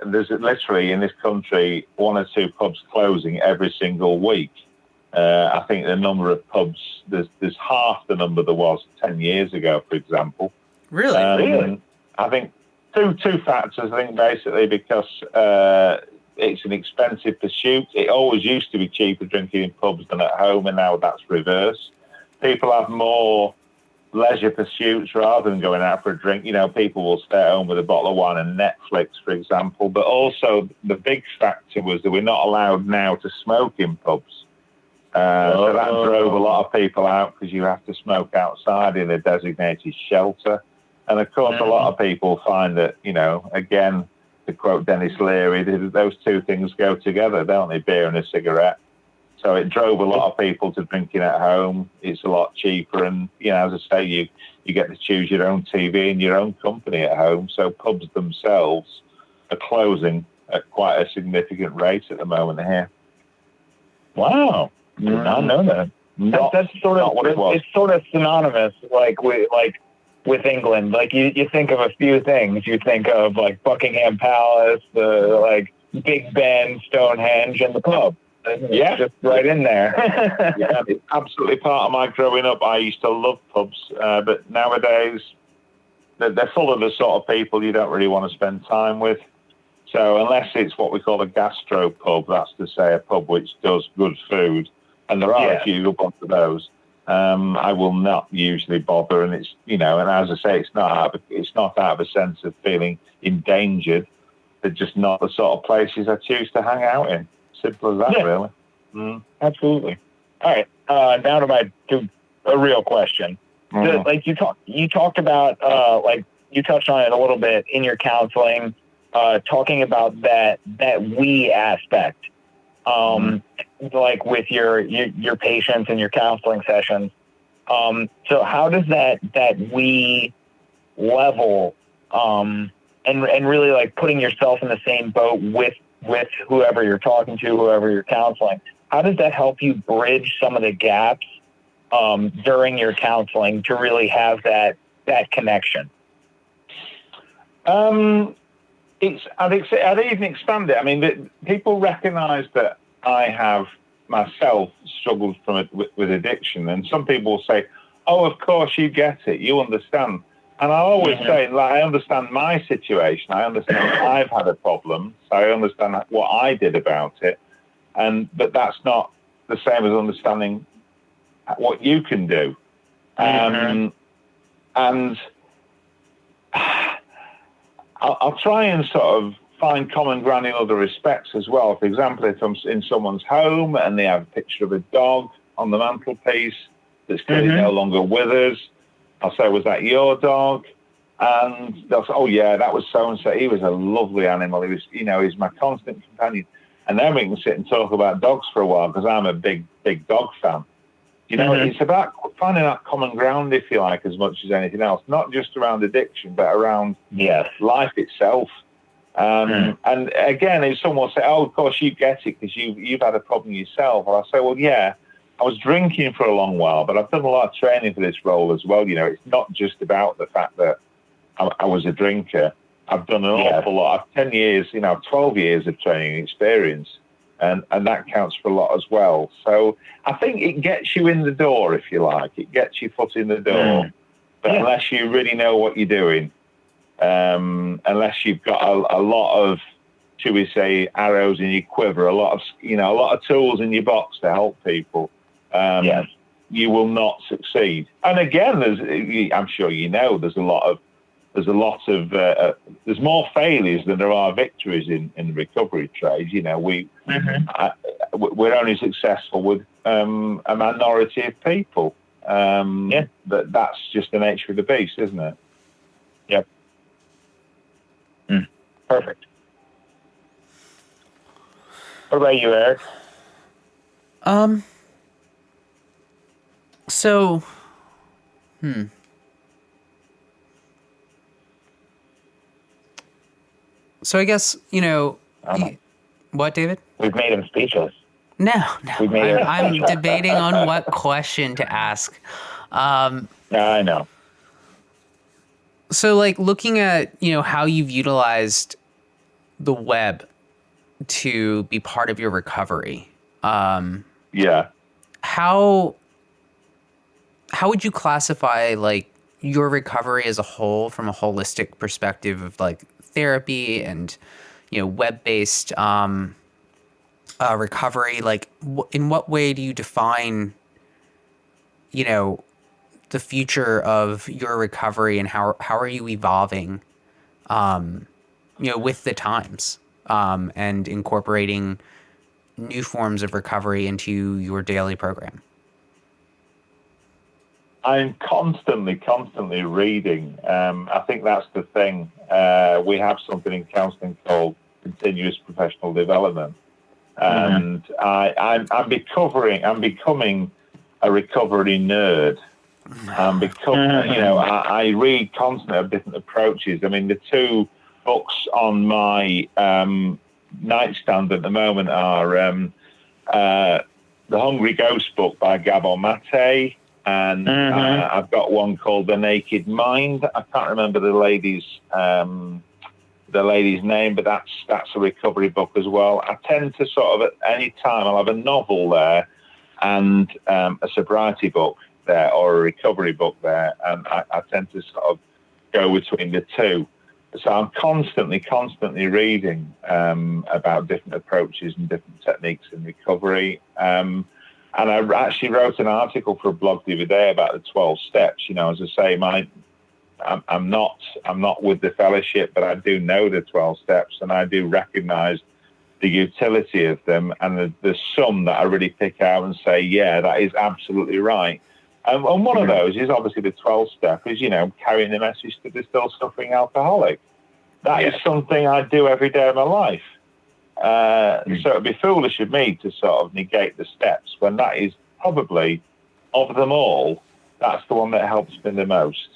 there's literally in this country 1 or 2 pubs closing every single week. I think the number of pubs, there's half the number there was 10 years ago, for example. Really? I think two factors. I think basically because it's an expensive pursuit. It always used to be cheaper drinking in pubs than at home, and now that's reversed. People have more leisure pursuits rather than going out for a drink. People will stay at home with a bottle of wine and Netflix, for example. But also the big factor was that we're not allowed now to smoke in pubs. So that drove a lot of people out because you have to smoke outside in a designated shelter. And of course, a lot of people find that, again, to quote Dennis Leary, those two things go together, don't they? Beer and a cigarette. So it drove a lot of people to drinking at home. It's a lot cheaper. And, as I say, you get to choose your own TV and your own company at home. So pubs themselves are closing at quite a significant rate at the moment here. Wow. Did not know that. That's sort of what it was. It's sort of synonymous, with England. Like you think of a few things. You think of like Buckingham Palace, the Big Ben, Stonehenge, and the pub. It's just right in there. Yeah, it's absolutely part of my growing up. I used to love pubs, but nowadays they're full of the sort of people you don't really want to spend time with. So unless it's what we call a gastro pub, that's to say a pub which does good food, and there are a few bunch of those, I will not usually bother. And it's and as I say, it's not out of a sense of feeling endangered. They're just not the sort of places I choose to hang out in. Simple as that, really. Absolutely. All right, now to a real question. Like you talked about, you touched on it a little bit in your counseling. Talking about that we aspect, like with your patients and your counseling sessions. So how does that we level and really like putting yourself in the same boat with whoever you're talking to, whoever you're counseling. How does that help you bridge some of the gaps during your counseling to really have that connection? I'd even expand it. I mean, people recognise that I have myself struggled with addiction, and some people will say, "Oh, of course you get it, you understand." And I always say, like, I understand my situation. I understand I've had a problem, so I understand what I did about it, but that's not the same as understanding what you can do. And I'll try and sort of find common ground in other respects as well. For example, if I'm in someone's home and they have a picture of a dog on the mantelpiece that's clearly no longer with us, I'll say, "Was that your dog?" And they'll say, "Oh yeah, that was so-and-so. He was a lovely animal. He was, he's my constant companion." And then we can sit and talk about dogs for a while because I'm a big dog fan. It's about finding that common ground, if you like, as much as anything else, not just around addiction, but around life itself. And again, if someone will say, "Oh, of course you get it because you've had a problem yourself," I'll say, "Well, yeah, I was drinking for a long while, but I've done a lot of training for this role as well. It's not just about the fact that I was a drinker. I've done an awful lot. 10 years, 12 years of training experience, and that counts for a lot as well. So I think it gets you in the door, if you like. It gets your foot in the door. But unless you really know what you're doing, unless you've got a lot of, should we say, arrows in your quiver, a lot of tools in your box to help people, you will not succeed. And again, I'm sure there's more failures than there are victories in the recovery trade. We're only successful with a minority of people. That's just the nature of the beast, isn't it? Yep. Perfect. What about you, Eric? So, So I guess, what, David? We've made him speechless. No. I'm debating on what question to ask. I know. So, like, looking at, how you've utilized the web to be part of your recovery. How would you classify, like, your recovery as a whole from a holistic perspective of, like, therapy and, web-based recovery? Like, in what way do you define, the future of your recovery, and how are you evolving, with the times, and incorporating new forms of recovery into your daily program? I'm constantly reading. I think that's the thing. We have something in counselling called continuous professional development, and I'm becoming a recovery nerd. I'm becoming, I read constantly of different approaches. I mean, the two books on my nightstand at the moment are The Hungry Ghost book by Gabor Mate. And I've got one called The Naked Mind. I can't remember the lady's name, but that's a recovery book as well. I tend to sort of, at any time, I'll have a novel there and a sobriety book there or a recovery book there, and I tend to sort of go between the two. So I'm constantly reading about different approaches and different techniques in recovery. And I actually wrote an article for a blog the other day about the 12 steps. As I say, I'm not with the fellowship, but I do know the 12 steps, and I do recognise the utility of them. And there's some that I really pick out and say, yeah, that is absolutely right. And one of those is obviously the 12 step is, carrying the message to the still suffering alcoholic. That is something I do every day of my life. So it'd be foolish of me to sort of negate the steps when that is probably, of them all, that's the one that helps me the most.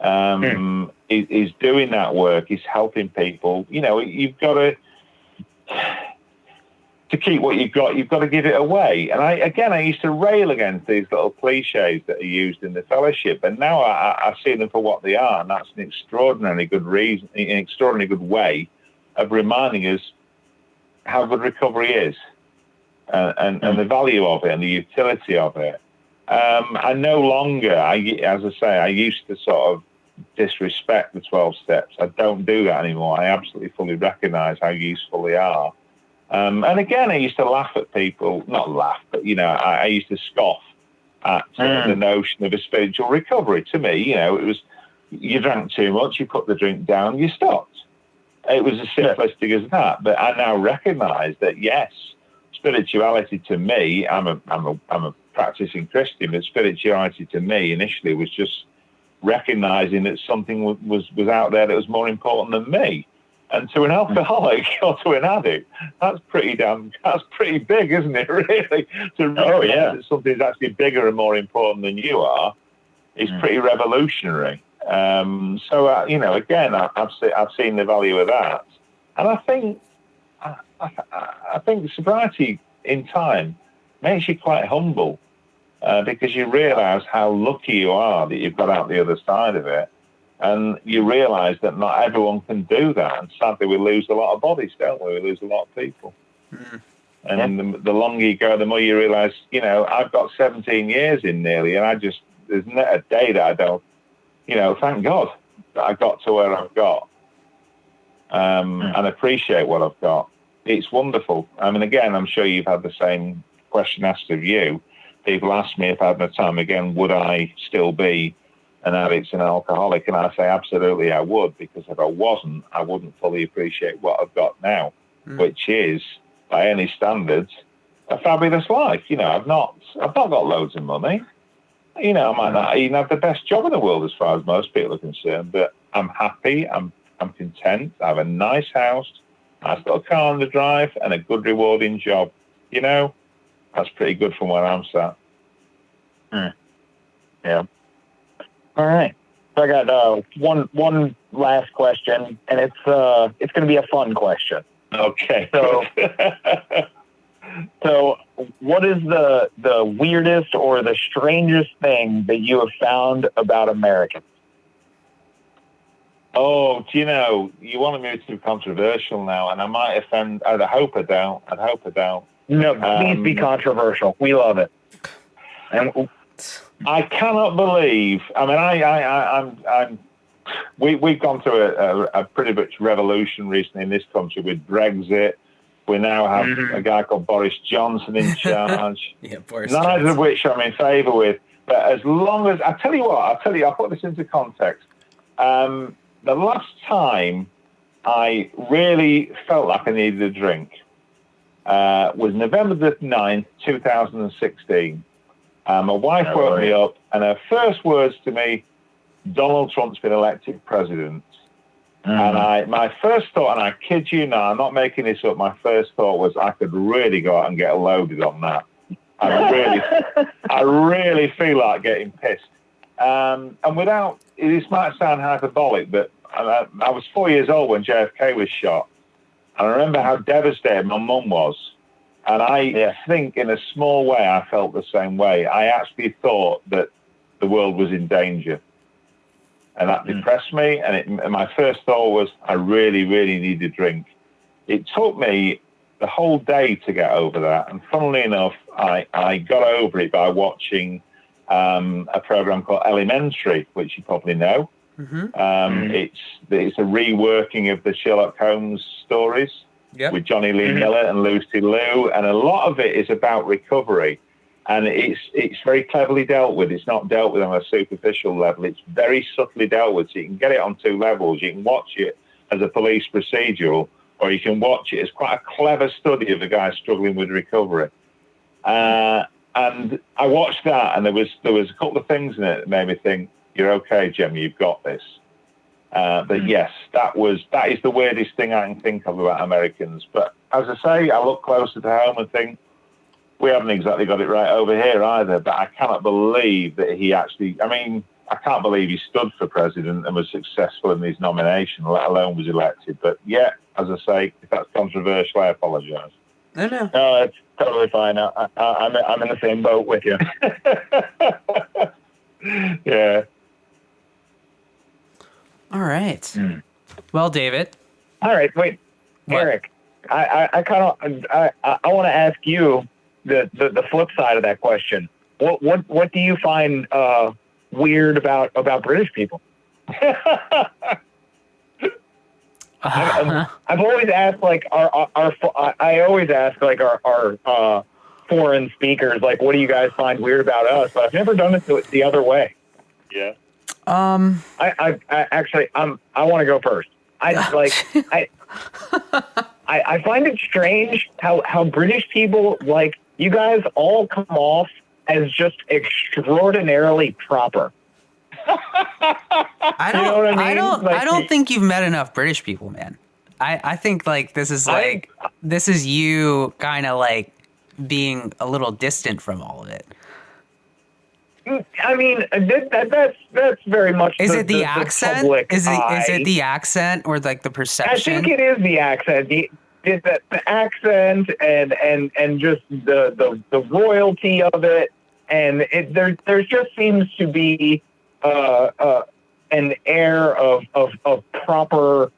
is doing that work, is helping people. You know, you've got to keep what you've got to give it away. And I used to rail against these little cliches that are used in the fellowship, and now I see them for what they are, and that's an extraordinarily good reason, an extraordinarily good way of reminding us how good recovery is, and the value of it and the utility of it. I no longer, as I say, I used to sort of disrespect the 12 steps. I don't do that anymore. I absolutely fully recognize how useful they are. And again, I used to laugh at people, not laugh, but, you know, I used to scoff at the notion of a spiritual recovery. To me, you know, it was, you drank too much, you put the drink down, you stopped. It was as simplistic as that. But I now recognize that, yes, spirituality to me, I'm a practicing Christian, but spirituality to me initially was just recognizing that something was out there that was more important than me. And to an alcoholic or to an addict, that's pretty big, isn't it, really? To realize that something's actually bigger and more important than you are is pretty revolutionary. So, you know, again, I've seen the value of that. And I think sobriety in time makes you quite humble, because you realize how lucky you are that you've got out the other side of it. And you realize that not everyone can do that. And sadly, we lose a lot of bodies, don't we? We lose a lot of people. And the longer you go, the more you realize, you know, I've got 17 years in nearly, and there's not a day that I don't, you know, thank God that I got to where I've got, and appreciate what I've got. It's wonderful. I mean, again, I'm sure you've had the same question asked of you. People ask me if I had my time again, would I still be an addict and an alcoholic? And I say, absolutely, I would, because if I wasn't, I wouldn't fully appreciate what I've got now, which is, by any standards, a fabulous life. You know, I've not got loads of money. You know, I might not even have the best job in the world as far as most people are concerned, but I'm happy, I'm content, I have a nice house, nice little car on the drive, and a good, rewarding job. You know, that's pretty good from where I'm sat. Yeah. All right. So I got one last question, and it's going to be a fun question. Okay. So what is the weirdest or the strangest thing that you have found about Americans? Oh, do you know, you want to move too controversial now, and I might offend. I hope I don't. No, please be controversial. We love it. And I cannot believe. I mean, we've gone through a pretty much revolution recently in this country with Brexit. We now have a guy called Boris Johnson in charge. Neither of which I'm in favour with. But as long as I'll put this into context. The last time I really felt like I needed a drink was November the 9th, 2016. My wife woke me up, and her first words to me, Donald Trump's been elected president. And my first thought, and I kid you not, I'm not making this up, my first thought was I could really go out and get loaded on that. I really feel like getting pissed. And this might sound hyperbolic, but I was 4 years old when JFK was shot. And I remember how devastated my mum was. And I think in a small way, I felt the same way. I actually thought that the world was in danger. And that depressed me. And my first thought was, I really, really need a drink. It took me the whole day to get over that. And funnily enough, I got over it by watching a program called Elementary, which you probably know. It's a reworking of the Sherlock Holmes stories with Johnny Lee Miller and Lucy Liu. And a lot of it is about recovery. And it's very cleverly dealt with. It's not dealt with on a superficial level. It's very subtly dealt with. So you can get it on two levels. You can watch it as a police procedural, or you can watch it as quite a clever study of a guy struggling with recovery. And I watched that, and there was a couple of things in it that made me think, "You're okay, Jem. You've got this." But yes, that is the weirdest thing I can think of about Americans. But as I say, I look closer to home and think, we haven't exactly got it right over here either, but I cannot believe that he actually, I mean, I can't believe he stood for president and was successful in his nomination, let alone was elected. But yeah, as I say, if that's controversial, I apologise. No. No, that's totally fine. I'm in the same boat with you. Yeah. All right. Well, David. All right, wait, What? Eric. I want to ask you the flip side of that question. What do you find weird about British people? I've always asked like I always ask like our foreign speakers like, what do you guys find weird about us? But I've never done it the other way. Yeah. I actually I want to go first. I find it strange how British people, like, you guys all come off as just extraordinarily proper. I don't. You know what I mean? I don't think you've met enough British people, man. I think like this is you kind of like being a little distant from all of it. I mean, that's very much. Is it the accent? Public Is eye. it the accent or like the perception? I think it is the accent. The accent and just the royalty of it, and there just seems to be an air of properness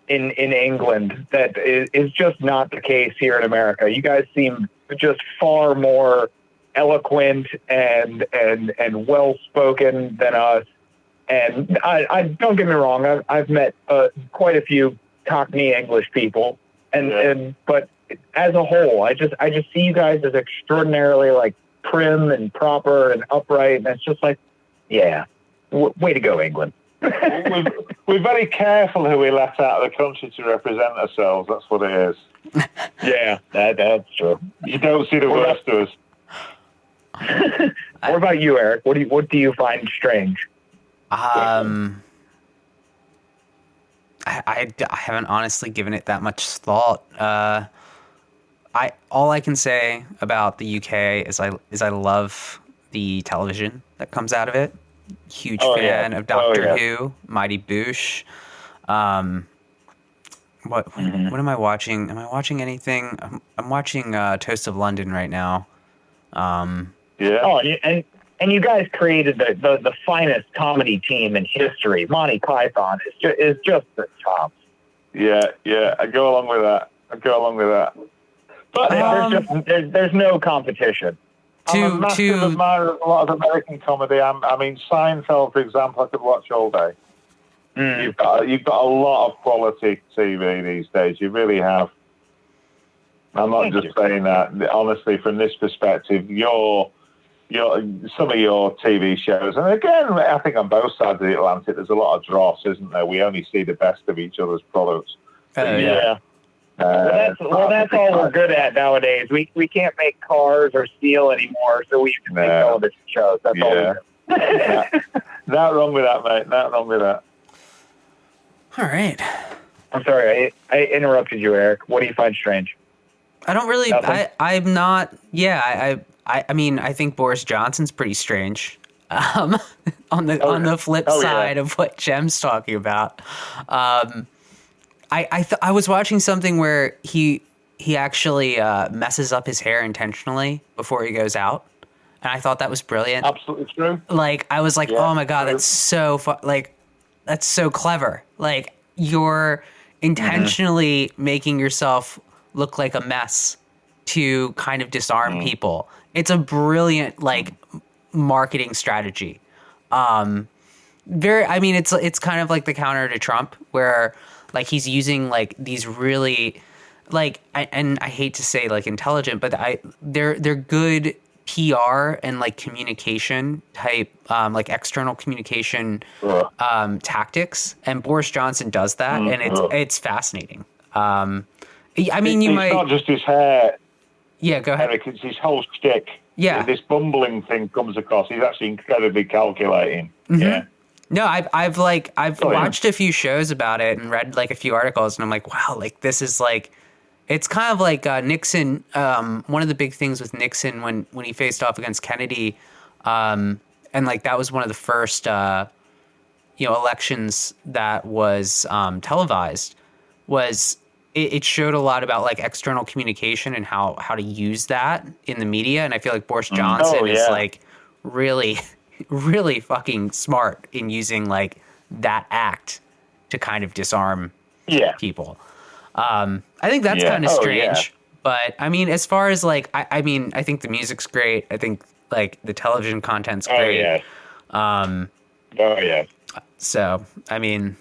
in England that is just not the case here in America. You guys seem just far more eloquent and well spoken than us. And I don't get me wrong, I've met quite a few Cockney English people, but as a whole, I just see you guys as extraordinarily like prim and proper and upright, and it's just like, yeah, way to go, England. We're very careful who we let out of the country to represent ourselves. That's what it is. Yeah, that's true. You don't see the worst of us. What about you, Eric? What do you find strange? I haven't honestly given it that much thought. All I can say about the UK is I love the television that comes out of it. Huge fan of Doctor Who, Mighty Boosh. What am I watching? Am I watching anything? I'm watching Toast of London right now. Yeah. Oh, and you guys created the finest comedy team in history. Monty Python is just the top. Yeah, I go along with that. But there's no competition. I'm a massive admirer of a lot of American comedy. I mean, Seinfeld, for example, I could watch all day. You've got a lot of quality TV these days. You really have. I'm not just saying that. Honestly, from this perspective, some of your TV shows, and again, I think on both sides of the Atlantic, there's a lot of dross, isn't there? We only see the best of each other's products. Yeah. That's all we're good at nowadays. We can't make cars or steel anymore, so we can make television shows. That's all we do. Not wrong with that, mate. Not wrong with that. All right. I'm sorry, I interrupted you, Eric. What do you find strange? I don't really. Nothing? I'm not. Yeah. I mean, I think Boris Johnson's pretty strange. On the flip side of what Jem's talking about. I was watching something where he actually messes up his hair intentionally before he goes out, and I thought that was brilliant. Absolutely true. Like, I was like, oh my god, that's so that's so clever. Like, you're intentionally making yourself look like a mess to kind of disarm people. It's a brilliant like marketing strategy. I mean, it's kind of like the counter to Trump, where like he's using like these really like, and I hate to say like intelligent, but they're good PR and like communication type, like external communication tactics, and Boris Johnson does that, and it's fascinating. I mean, it's not just his hair. Yeah, go ahead. Eric, it's his whole shtick. Yeah, this bumbling thing comes across. He's actually incredibly calculating. Mm-hmm. Yeah. No, I've watched a few shows about it and read like a few articles, and I'm like, wow, like this is like, it's kind of like Nixon. One of the big things with Nixon when he faced off against Kennedy, like that was one of the first elections that was televised. It showed a lot about like external communication and how to use that in the media. And I feel like Boris Johnson is like really, really fucking smart in using like that act to kind of disarm people. I think that's kind of strange. But I mean, as far as like, I mean, I think the music's great. I think like the television content's great. So, I mean,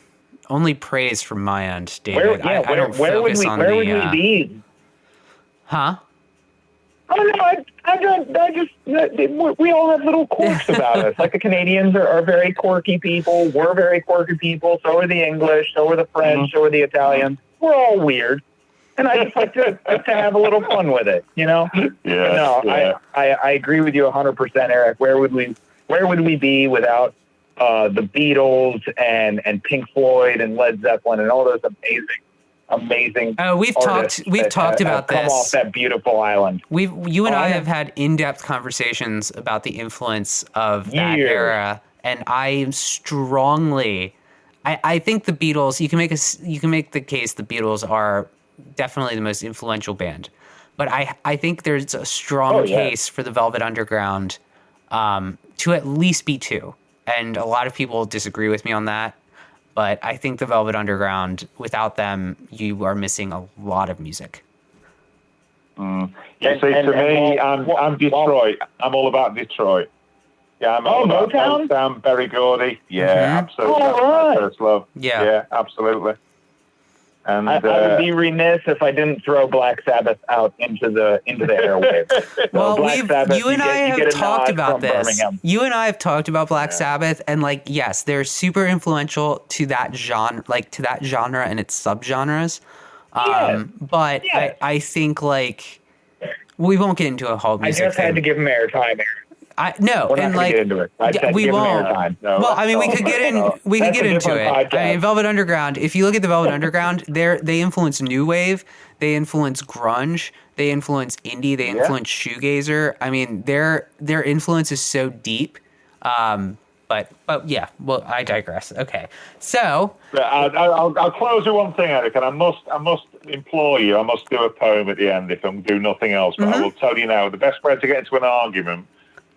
only praise from my end, David. I don't focus on the... Where would we be? Huh? Oh, no, we all have little quirks about us. Like the Canadians are very quirky people. We're very quirky people. So are the English. So are the French. So are the Italians. We're all weird. And I just like to have a little fun with it, you know? I agree with you 100%, Eric. Where would we be without the Beatles and Pink Floyd and Led Zeppelin and all those amazing. We've talked about this. Come off that beautiful island. You and I have had in-depth conversations about the influence of that era, and I strongly, I think the Beatles. You can make the case the Beatles are definitely the most influential band, but I think there's a strong case for the Velvet Underground to at least be two. And a lot of people disagree with me on that, but I think the Velvet Underground, without them, you are missing a lot of music. To me, I'm Detroit. I'm all about Detroit. Yeah, I'm all about Motown, Berry Gordy. Yeah, absolutely. All right. First love. Yeah, absolutely. And I would be remiss if I didn't throw Black Sabbath out into the airwaves. Well, you and I have talked about this. Birmingham. You and I have talked about Black Sabbath, and like, yes, they're super influential to that genre, and its subgenres. But I think like we won't get into a whole music. I just had to give them airtime. We won't. Well, I mean, we could get into it. I mean, Velvet Underground. If you look at the Velvet Underground, they influence new wave, they influence grunge, they influence indie, they influence shoegazer. I mean, their influence is so deep. But yeah. Well, I digress. Okay, so I'll close with one thing, Eric, and I must implore you. I must do a poem at the end if I'm doing nothing else. But I will tell you now, the best way to get into an argument.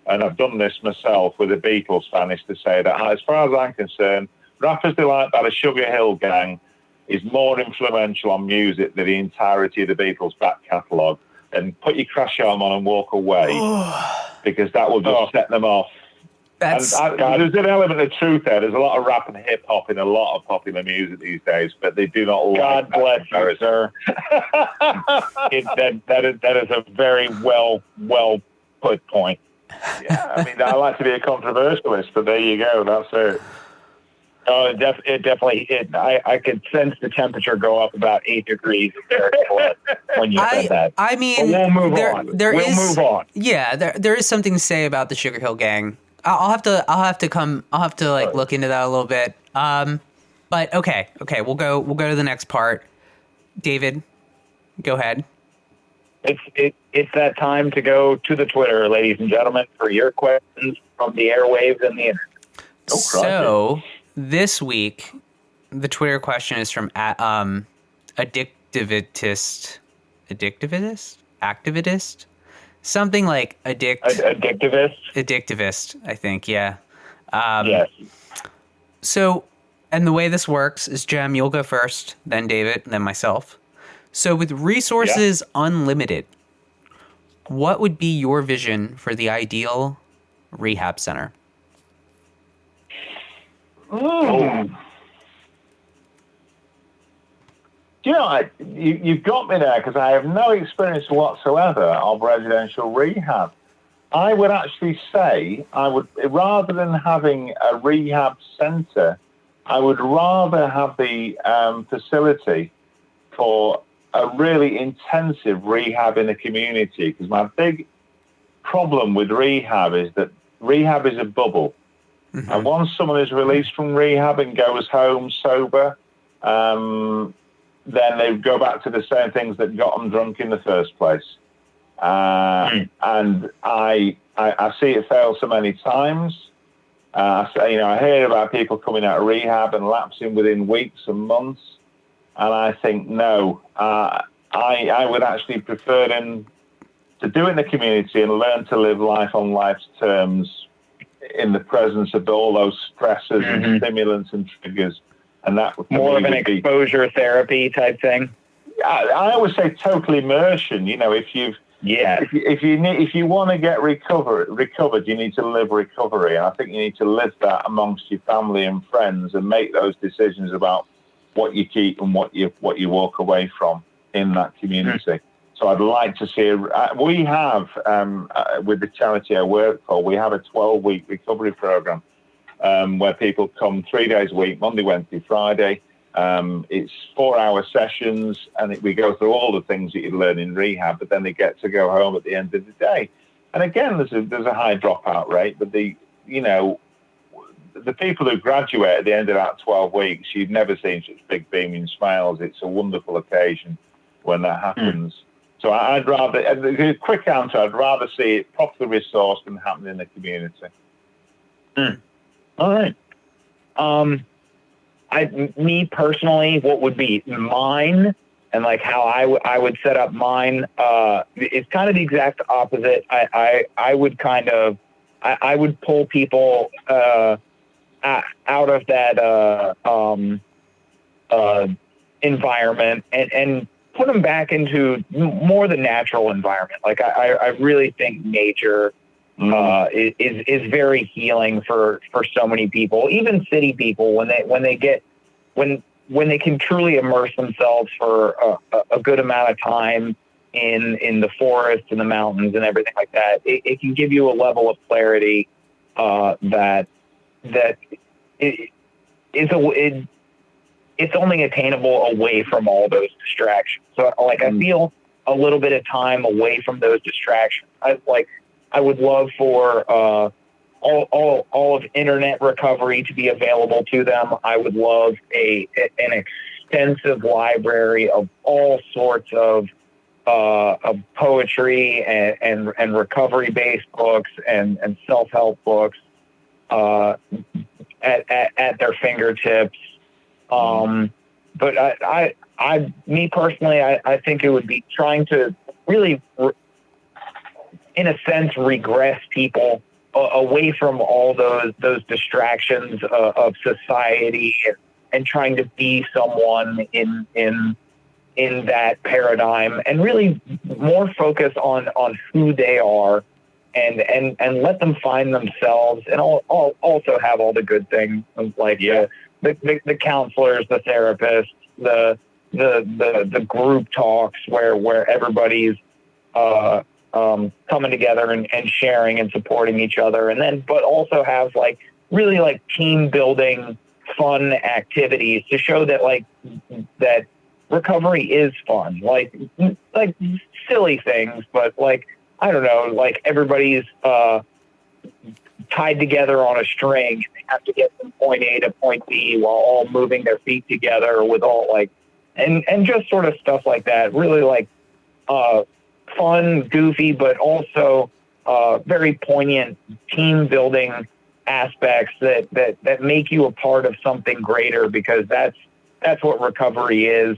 And I've done this myself with a Beatles fan, is to say that as far as I'm concerned, Rapper's Delight by the Sugar Hill Gang is more influential on music than the entirety of the Beatles' back catalogue. And put your crash arm on and walk away, because that will just set them off. There's an element of truth there. There's a lot of rap and hip hop in a lot of popular music these days, but they do not. God bless you, sir. That is a very well put point. Yeah, I mean, I like to be a controversialist, but there you go. That's it. Oh, it definitely. I could sense the temperature go up about 8 degrees when you said that. I mean, but we'll move on. Move on. Yeah, there is something to say about the Sugar Hill Gang. I'll have to look into that a little bit. But okay, we'll go to the next part. David, go ahead. It's that time to go to the Twitter, ladies and gentlemen, for your questions from the airwaves and the internet. So this week, the Twitter question is from activist, something like addictivist, I think. Yeah. Yes. So, and the way this works is, Jem, you'll go first, then David, then myself. So with resources unlimited, what would be your vision for the ideal rehab center? You've got me there, because I have no experience whatsoever of residential rehab. I would actually say rather than having a rehab center, I would rather have the facility for a really intensive rehab in the community, because my big problem with rehab is that rehab is a bubble. Mm-hmm. And once someone is released from rehab and goes home sober, then they go back to the same things that got them drunk in the first place. And I see it fail so many times. I hear about people coming out of rehab and lapsing within weeks and months, and I think no. I would actually prefer them to do it in the community and learn to live life on life's terms in the presence of all those stressors and stimulants and triggers. And that more of an exposure therapy type thing. I always say total immersion. If you want to get recovered, you need to live recovery. And I think you need to live that amongst your family and friends and make those decisions about what you keep and what you walk away from in that community. So I'd like to see, we have, with the charity I work for, we have a 12-week recovery program where people come 3 days a week, Monday, Wednesday, Friday. It's 4-hour sessions, and we go through all the things that you learn in rehab, but then they get to go home at the end of the day. And again, there's a high dropout rate, but the people who graduate at the end of that 12 weeks, you've never seen such big beaming smiles. It's a wonderful occasion when that happens. So I'd rather, a quick answer, I'd rather see it properly resourced and happen in the community. All right. Me personally, what would be mine and like how I would set up mine is kind of the exact opposite. I would I would pull people out of that environment and put them back into more the natural environment. Like I really think nature is very healing for so many people, even city people, when they can truly immerse themselves for a good amount of time in the forest and the mountains and everything like that. It can give you a level of clarity that it's only attainable away from all those distractions. So like I feel a little bit of time away from those distractions. I would love for all of internet recovery to be available to them. I would love an extensive library of all sorts of poetry and recovery-based books and self-help books at their fingertips. But me personally, I think it would be trying to really, in a sense, regress people away from all those distractions of society and trying to be someone in that paradigm and really more focus on who they are and let them find themselves and also have all the good things like the counselors, the therapists, the group talks where everybody's coming together and sharing and supporting each other, but also have really team building fun activities to show that that recovery is fun, like silly things, but I don't know, everybody's tied together on a string and they have to get from point A to point B while all moving their feet together with all and just sort of stuff like that. Really fun, goofy, but also very poignant team building aspects that make you a part of something greater, because that's what recovery is.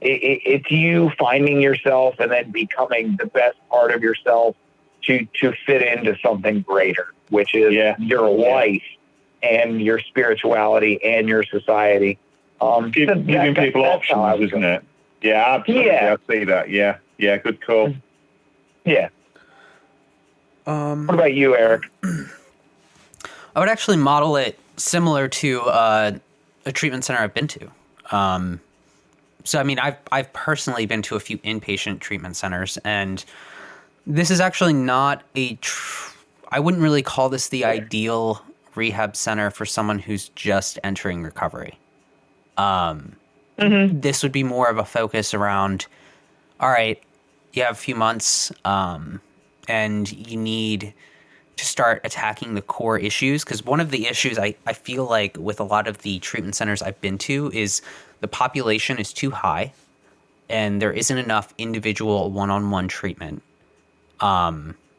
It's you finding yourself and then becoming the best part of yourself to fit into something greater, which is your life and your spirituality and your society. Giving people options, isn't it? Yeah, absolutely. Yeah. I see that. Yeah, good call. Yeah. What about you, Eric? I would actually model it similar to a treatment center I've been to. So, I mean, I've personally been to a few inpatient treatment centers, and this is actually not I wouldn't really call this the ideal rehab center for someone who's just entering recovery. This would be more of a focus around, all right, you have a few months, and you need to start attacking the core issues. Because one of the issues I feel like with a lot of the treatment centers I've been to is the population is too high and there isn't enough individual one-on-one treatment.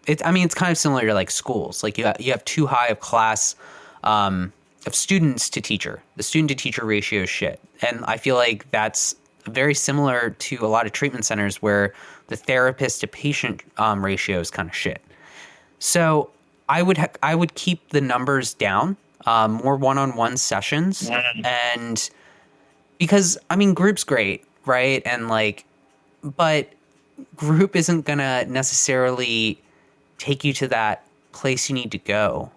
it's kind of similar to like schools. Like you have too high of class of students to teacher. The student to teacher ratio is shit. And I feel like that's very similar to a lot of treatment centers where the therapist to patient ratio is kind of shit. So I would keep the numbers down, more one-on-one sessions. And because, I mean, group's great, right? And like, but group isn't going to necessarily take you to that place you need to go,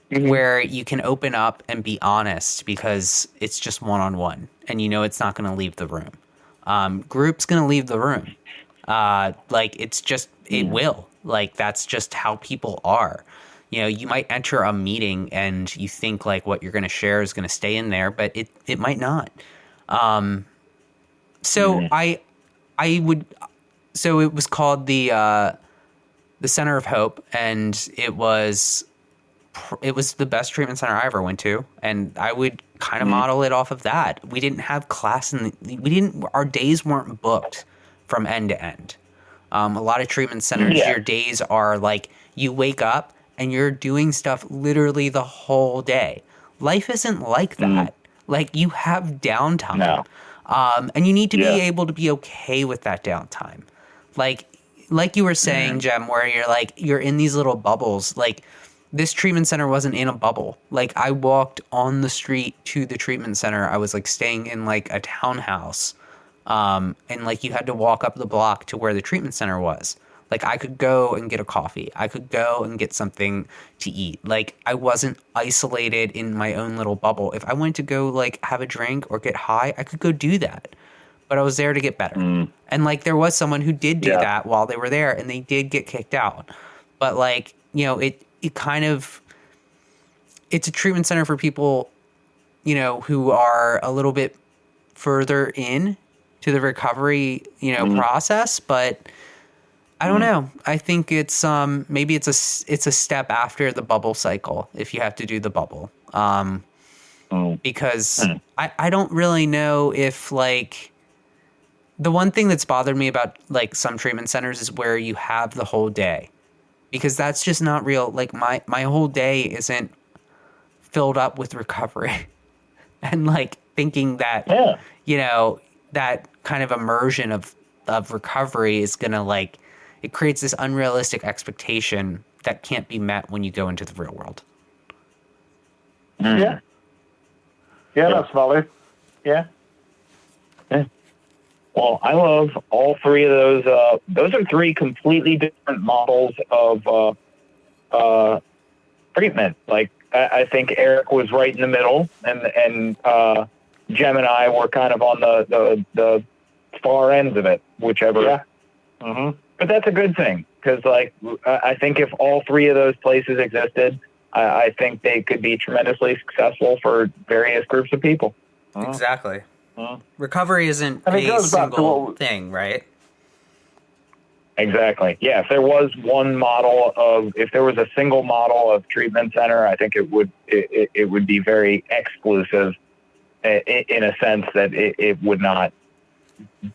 where you can open up and be honest, because it's just one-on-one and you know it's not going to leave the room. Group's going to leave the room. Like it's just, it will. Like that's just how people are. You know, you might enter a meeting and you think like what you're going to share is going to stay in there, but it might not. So so it was called the Center of Hope, and it was the best treatment center I ever went to, and I would kind of model it off of that. We didn't have class, our days weren't booked from end to end. A lot of treatment centers, your days are like you wake up and you're doing stuff literally the whole day. Life isn't like that. Like you have downtime. No. And you need to be able to be okay with that downtime. Like you were saying, Jem, where you're in these little bubbles. Like this treatment center wasn't in a bubble. Like I walked on the street to the treatment center. I was like staying in like a townhouse. And like you had to walk up the block to where the treatment center was. Like I could go and get a coffee. I could go and get something to eat. Like I wasn't isolated in my own little bubble. If I wanted to go like have a drink or get high, I could go do that. But I was there to get better. And like there was someone who did do that while they were there, and they did get kicked out. But like, you know, it kind of, it's a treatment center for people, you know, who are a little bit further in to the recovery, you know, process. But I don't know. I think it's maybe it's a step after the bubble cycle if you have to do the bubble. Because I don't really know if like the one thing that's bothered me about like some treatment centers is where you have the whole day, because that's just not real. Like my whole day isn't filled up with recovery and like thinking that, you know, that kind of immersion of recovery is going to like, it creates this unrealistic expectation that can't be met when you go into the real world. Yeah, that's valid. Yeah. Well, I love all three of those. Those are three completely different models of treatment. Like I think Eric was right in the middle, and Jem and I were kind of on the far ends of it, whichever. Yeah. Mm-hmm. But that's a good thing, because like I think if all three of those places existed, I think they could be tremendously successful for various groups of people. Exactly. Recovery isn't and it a goes back to single thing, right? Exactly. Yeah. If there was if there was a single model of treatment center, I think it would be very exclusive in a sense that it would not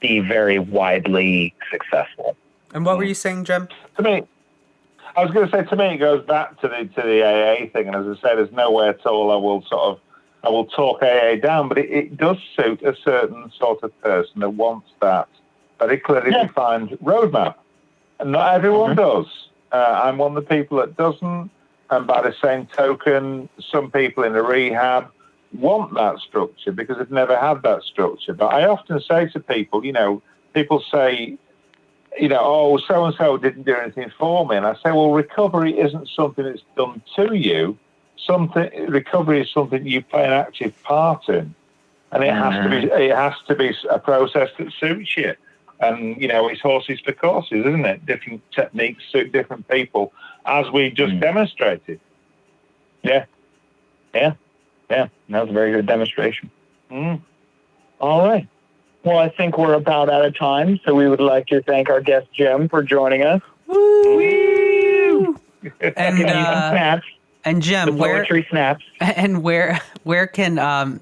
be very widely successful. And what were you saying, Jem? To me, I was going to say, to me, it goes back to the AA thing. And as I say, there's no way at all I will talk AA down, but it does suit a certain sort of person that wants that very clearly defined roadmap. And not everyone does. I'm one of the people that doesn't. And by the same token, some people in the rehab want that structure because they've never had that structure. But I often say to people, you know, people say, you know, oh, so-and-so didn't do anything for me. And I say, well, recovery isn't something that's done to you. Recovery is something you play an active part in. And it has to be a process that suits you. And, you know, it's horses for courses, isn't it? Different techniques suit different people, as we just demonstrated. Yeah. That was a very good demonstration. All right. Well, I think we're about out of time, so we would like to thank our guest, Jem, for joining us. Woo! And snaps. And Jem, poetry snaps. And where can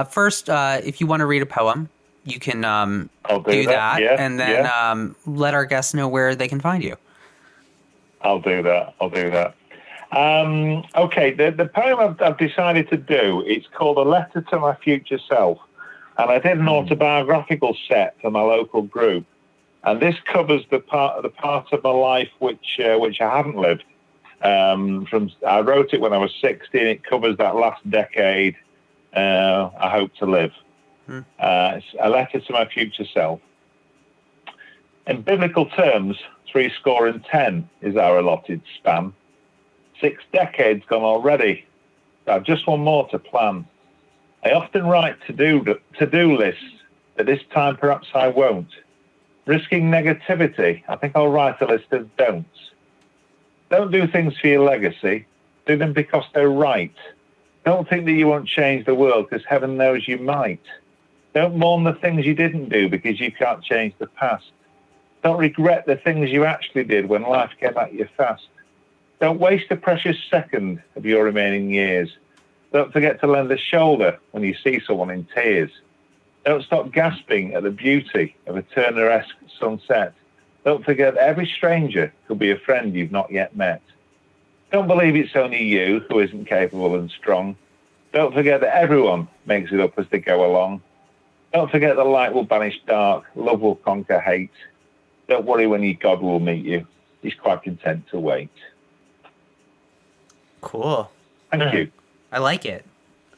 first, if you want to read a poem, you can I'll do that, Yeah, and then let our guests know where they can find you. I'll do that. Okay, the poem I've decided to do, it's called A Letter to My Future Self. And I did an autobiographical set for my local group. And this covers the part of my life which I haven't lived. I wrote it when I was 16. It covers that last decade I hope to live. It's a letter to my future self. In biblical terms, 70 is our allotted span. 6 decades gone already. I've just one more to plan. I often write to-do lists, but this time perhaps I won't. Risking negativity, I think I'll write a list of don'ts. Don't do things for your legacy. Do them because they're right. Don't think that you won't change the world, because heaven knows you might. Don't mourn the things you didn't do, because you can't change the past. Don't regret the things you actually did when life came at you fast. Don't waste a precious second of your remaining years. Don't forget to lend a shoulder when you see someone in tears. Don't stop gasping at the beauty of a Turner-esque sunset. Don't forget that every stranger could be a friend you've not yet met. Don't believe it's only you who isn't capable and strong. Don't forget that everyone makes it up as they go along. Don't forget that light will banish dark, love will conquer hate. Don't worry when your God will meet you. He's quite content to wait. Cool. Thank you. I like it.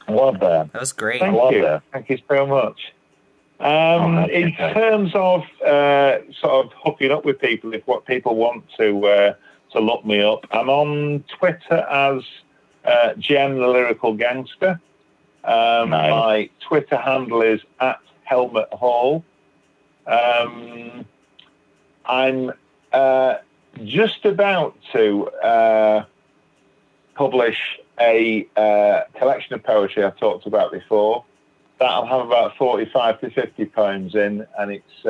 I love that. That was great. Thank you. Thank you so much. In terms of sort of hooking up with people, if what people want to look me up, I'm on Twitter as Jem the Lyrical Gangster. Nice. My Twitter handle is @HelmetHall. I'm just about to publish a collection of poetry I've talked about before. That'll have about 45 to 50 poems in, and it's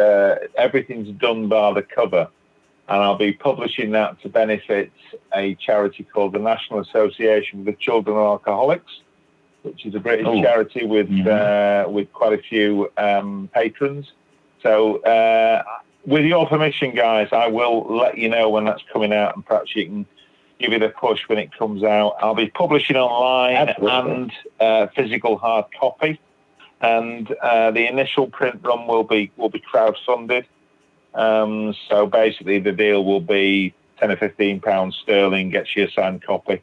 everything's done by the cover. And I'll be publishing that to benefit a charity called the National Association for the Children of Alcoholics, which is a British charity with quite a few patrons. So with your permission, guys, I will let you know when that's coming out, and perhaps you can give it a push when it comes out. I'll be publishing online and physical hard copy, and the initial print run will be crowdfunded. So basically, the deal will be £10 or £15 sterling, gets you a signed copy.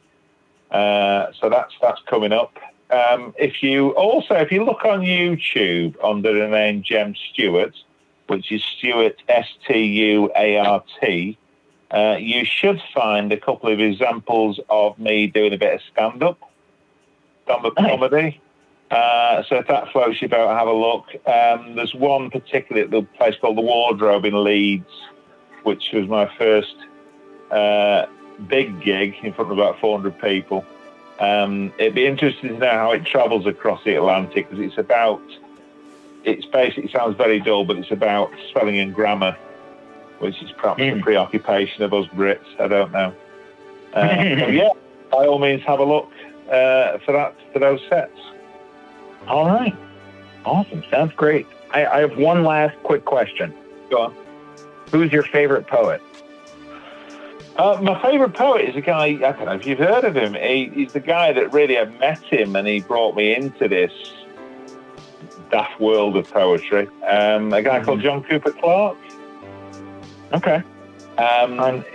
So that's coming up. If you look on YouTube under the name Jem Stewart, which is Stewart Stuart, you should find a couple of examples of me doing a bit of stand-up comedy. So if that floats your boat, have a look. There's one particularly at the place called The Wardrobe in Leeds, which was my first big gig in front of about 400 people. It'd be interesting to know how it travels across the Atlantic, because it's basically, it sounds very dull, but it's about spelling and grammar, which is perhaps a preoccupation of us Brits. I don't know. So yeah, by all means, have a look for those sets. All right. Awesome. Sounds great. I have one last quick question. Go on. Who's your favorite poet? My favourite poet is a guy, I don't know if you've heard of him. He's the guy that really, I met him and he brought me into this daft world of poetry. A guy called John Cooper Clarke. Okay.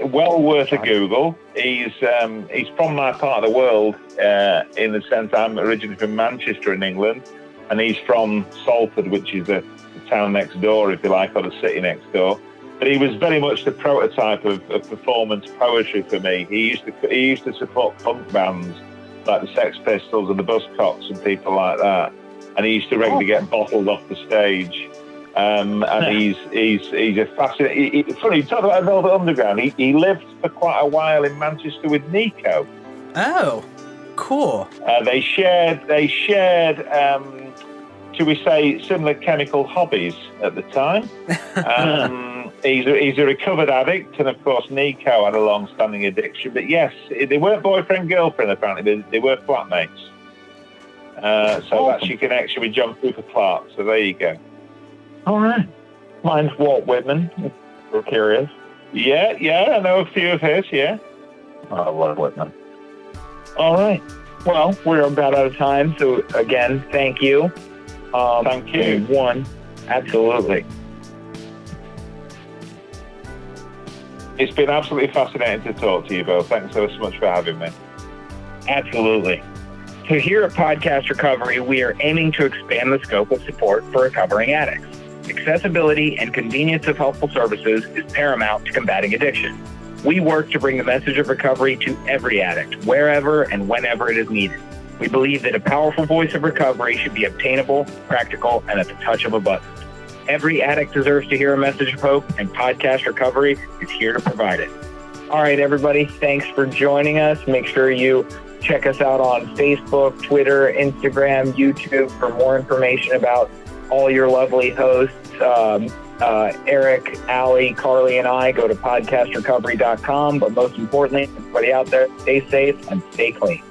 Well worth a Google. He's from my part of the world, in the sense I'm originally from Manchester in England, and he's from Salford, which is the town next door, if you like, or the city next door. But he was very much the prototype of performance poetry for me. He used to support punk bands like the Sex Pistols and the Buzzcocks and people like that, and he used to regularly get bottled off the stage. And he's a fascinating. Funny, you talk about Velvet Underground. He lived for quite a while in Manchester with Nico. Oh, cool. They shared. Should we say similar chemical hobbies at the time? He's a recovered addict, and of course Nico had a long-standing addiction. But yes, they weren't boyfriend-girlfriend. Apparently, they were flatmates. So that's your connection with John Cooper Clarke. So there you go. All right. Mine's Walt Whitman, if we're curious. Yeah, I know a few of his, yeah. I love Whitman. All right. Well, we're about out of time, so again, thank you. Thank you. Absolutely. It's been absolutely fascinating to talk to you both. Thanks so much for having me. Absolutely. So here at Podcast Recovery, we are aiming to expand the scope of support for recovering addicts. Accessibility and convenience of helpful services is paramount to combating addiction. We work to bring the message of recovery to every addict, wherever and whenever it is needed. We believe that a powerful voice of recovery should be obtainable, practical, and at the touch of a button. Every addict deserves to hear a message of hope, and Podcast Recovery is here to provide it. All right, everybody, thanks for joining us. Make sure you check us out on Facebook, Twitter, Instagram, YouTube for more information about all your lovely hosts. Eric, Allie, Carly, and I. Go to podcastrecovery.com. But most importantly, everybody out there, stay safe and stay clean.